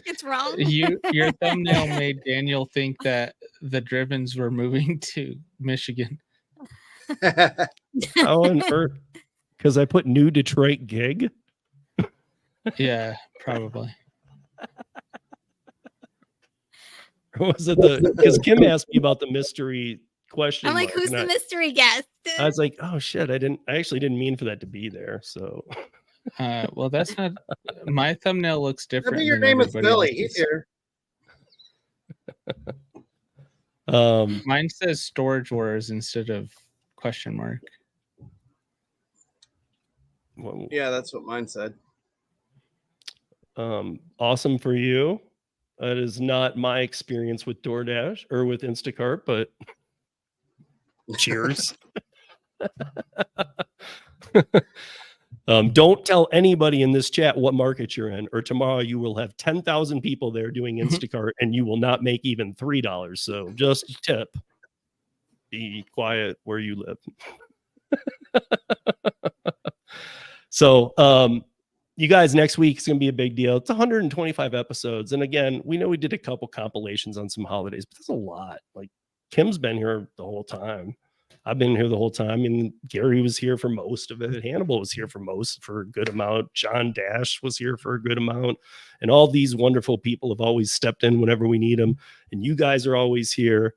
It's wrong. Your thumbnail made Daniel think that the Drivens were moving to Michigan. How on earth? Because I put new Detroit gig. Yeah, probably. Or was it because Kim asked me about the mystery question? I'm like, who's the mystery guest? I was like, oh shit, I actually didn't mean for that to be there. So well, that's not my thumbnail looks different. Maybe your name is Billy. He's here. Mine says Storage Wars instead of question mark. Well, yeah, that's what mine said. Awesome for you. That is not my experience with DoorDash or with Instacart, but cheers. Don't tell anybody in this chat what market you're in, or tomorrow you will have 10,000 people there doing Instacart and you will not make even $3. So just tip. Be quiet where you live. So, you guys, next week is going to be a big deal. It's 125 episodes. And again, we know we did a couple compilations on some holidays, but that's a lot. Like Kim's been here the whole time. I've been here the whole time. And Gary was here for most of it. Hannibal was here for a good amount. John Dash was here for a good amount. And all these wonderful people have always stepped in whenever we need them. And you guys are always here.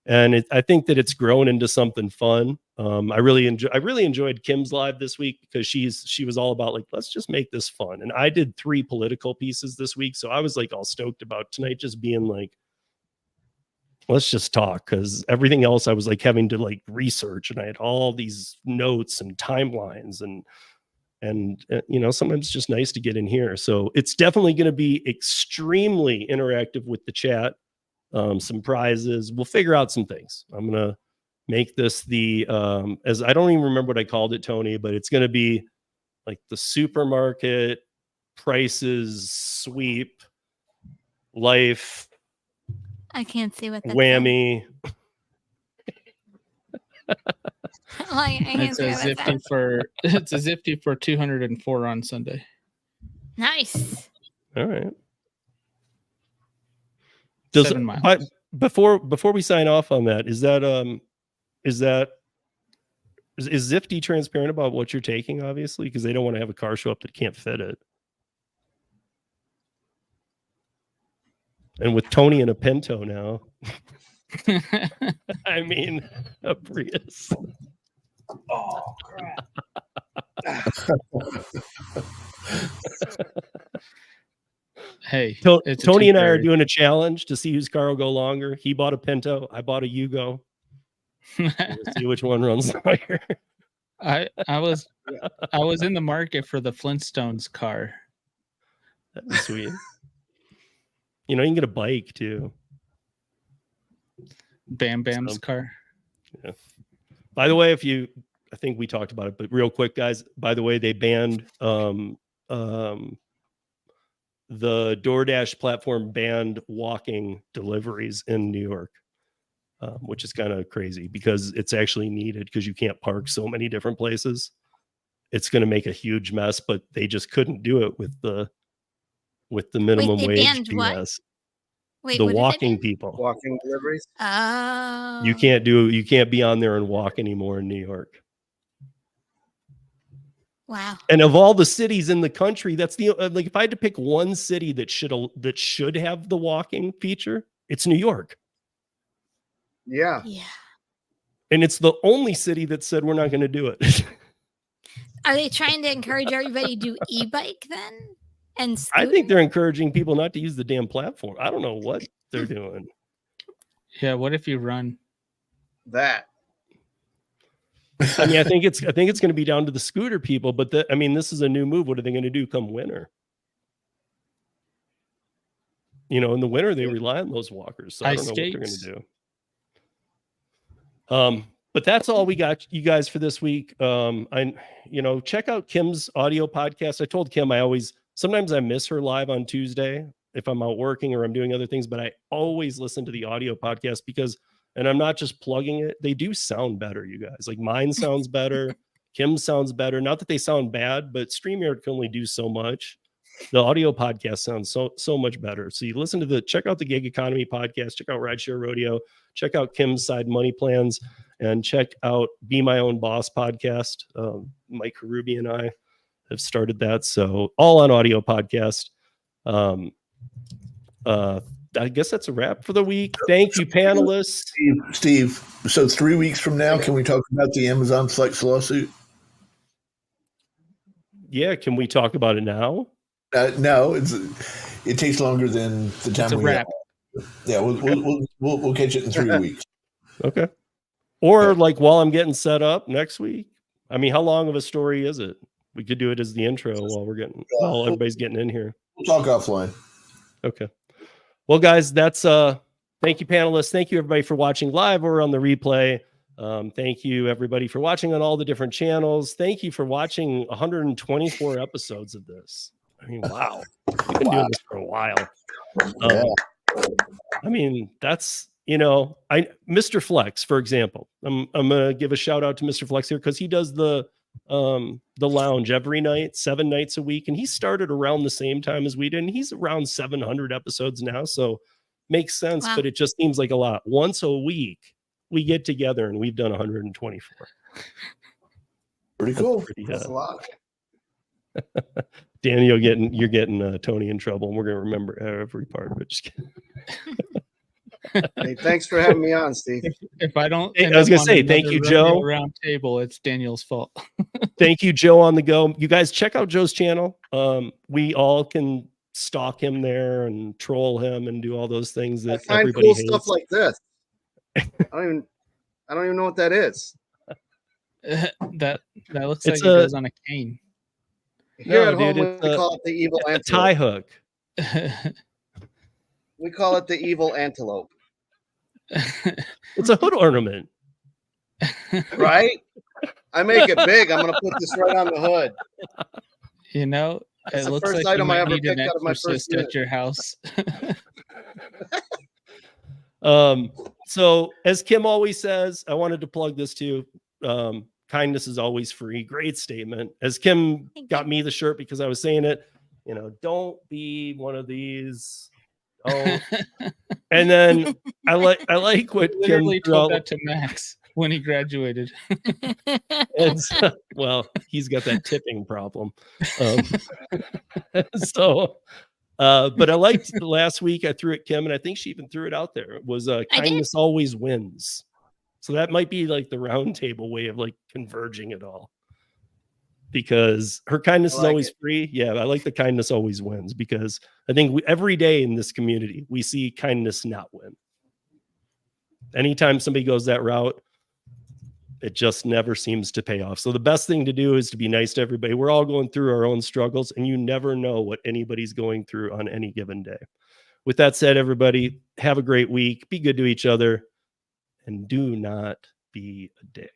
And I think that it's grown into something fun. I really enjoyed Kim's live this week because she was all about like, let's just make this fun. And I did 3 political pieces this week. So I was like all stoked about tonight just being like, let's just talk, because everything else I was like having to like research, and I had all these notes and timelines and sometimes it's just nice to get in here. So it's definitely going to be extremely interactive with the chat. Some prizes. We'll figure out some things. I'm going to make this as I don't even remember what I called it, Tony, but it's going to be like the supermarket prices sweep life. I can't see what that whammy. It's a Zifty for 204 on Sunday. Nice. All right. 7 miles. But before we sign off on that, is Zifty transparent about what you're taking? Obviously, because they don't want to have a car show up that can't fit it. And with Tony and a Pinto now, I mean a Prius. Oh crap! Hey, Tony and I are doing a challenge to see whose car will go longer. He bought a Pinto. I bought a Yugo. We'll see which one runs longer. I was in the market for the Flintstones car. That'd be sweet. You can get a bike too. Bam Bam's car. Yeah. By the way, I think we talked about it, but real quick, guys. By the way, they banned the DoorDash platform banned walking deliveries in New York. which is kind of crazy because it's actually needed because you can't park so many different places. It's going to make a huge mess, but they just couldn't do it with the minimum they wage banned what? BS. Wait, The what did they walking ban? people. Walking deliveries. Oh. You can't be on there and walk anymore in New York. Wow. And of all the cities in the country, that's the like if I had to pick one city that should have the walking feature, it's New York. Yeah. Yeah. And it's the only city that said we're not going to do it. Are they trying to encourage everybody to do e-bike then? And I think scooter? they're encouraging people not to use the damn platform. I don't know what they're doing. Yeah, what if you run? That. I mean, I think it's going to be down to the scooter people, but this is a new move. What are they going to do come winter? You know, in the winter they rely on those walkers, so I don't know what they're going to do. But that's all we got, you guys, for this week. Check out Kim's audio podcast. I told Kim sometimes I miss her live on Tuesday if I'm out working or I'm doing other things, but I always listen to the audio podcast because, and I'm not just plugging it, they do sound better, you guys. Like mine sounds better, Kim sounds better. Not that they sound bad, but StreamYard can only do so much. The audio podcast sounds so much better. So you check out the Gig Economy podcast, check out Rideshare Rodeo, check out Kim's Side Money Plans, and check out Be My Own Boss podcast. Mike Karubi and I have started that. So all on audio podcast. I guess that's a wrap for the week. Thank you, panelists. Steve, so 3 weeks from now, can we talk about the Amazon Flex lawsuit? Yeah, can we talk about it now? No, it takes longer than the time It's a we wrap. Yeah, we'll catch it in 3 weeks. Okay. Or like while I'm getting set up next week. I mean, how long of a story is it? We could do it as the intro while everybody's getting in here. We'll talk offline. Okay. Well, guys, that's thank you, panelists. Thank you, everybody, for watching live or on the replay. Thank you, everybody, for watching on all the different channels. Thank you for watching 124 episodes of this. I mean, wow. We've been doing this for a while. I mean, that's, Mr. Flex, for example. I'm gonna give a shout out to Mr. Flex here because he does the lounge every night, 7 nights a week, and he started around the same time as we did, and he's around 700 episodes now, so makes sense. Wow. But it just seems like a lot. Once a week we get together and we've done 124. Pretty cool. That's a lot. Daniel, you're getting Tony in trouble, and we're gonna remember every part of it. Just kidding. Hey, thanks for having me on, Steve. If I don't, I was gonna say thank you, Joe. Round table, it's Daniel's fault. Thank you, Joe, on the go. You guys check out Joe's channel. We all can stalk him there and troll him and do all those things that I find everybody cool hates. stuff like this. I don't even know what that is. that looks like it goes on a cane. Here at home, we call it the evil antelope. A tie hook. We call it the evil antelope. It's a hood ornament. Right? I make it big. I'm going to put this right on the hood. It looks like you might need an exorcist at your house. So as Kim always says, I wanted to plug this too. Kindness is always free. Great statement. As Kim got me the shirt because I was saying it, don't be one of these. Oh, and then I like what Literally Kim told that to Max when he graduated. Well, he's got that tipping problem. But I liked last week. I threw it Kim, and I think she even threw it out there. It was kindness always wins. So that might be like the round table way of like converging it all. Because her kindness is always free. Yeah, I like the kindness always wins because I think every day in this community, we see kindness not win. Anytime somebody goes that route, it just never seems to pay off. So the best thing to do is to be nice to everybody. We're all going through our own struggles, and you never know what anybody's going through on any given day. With that said, everybody, have a great week. Be good to each other, and do not be a dick.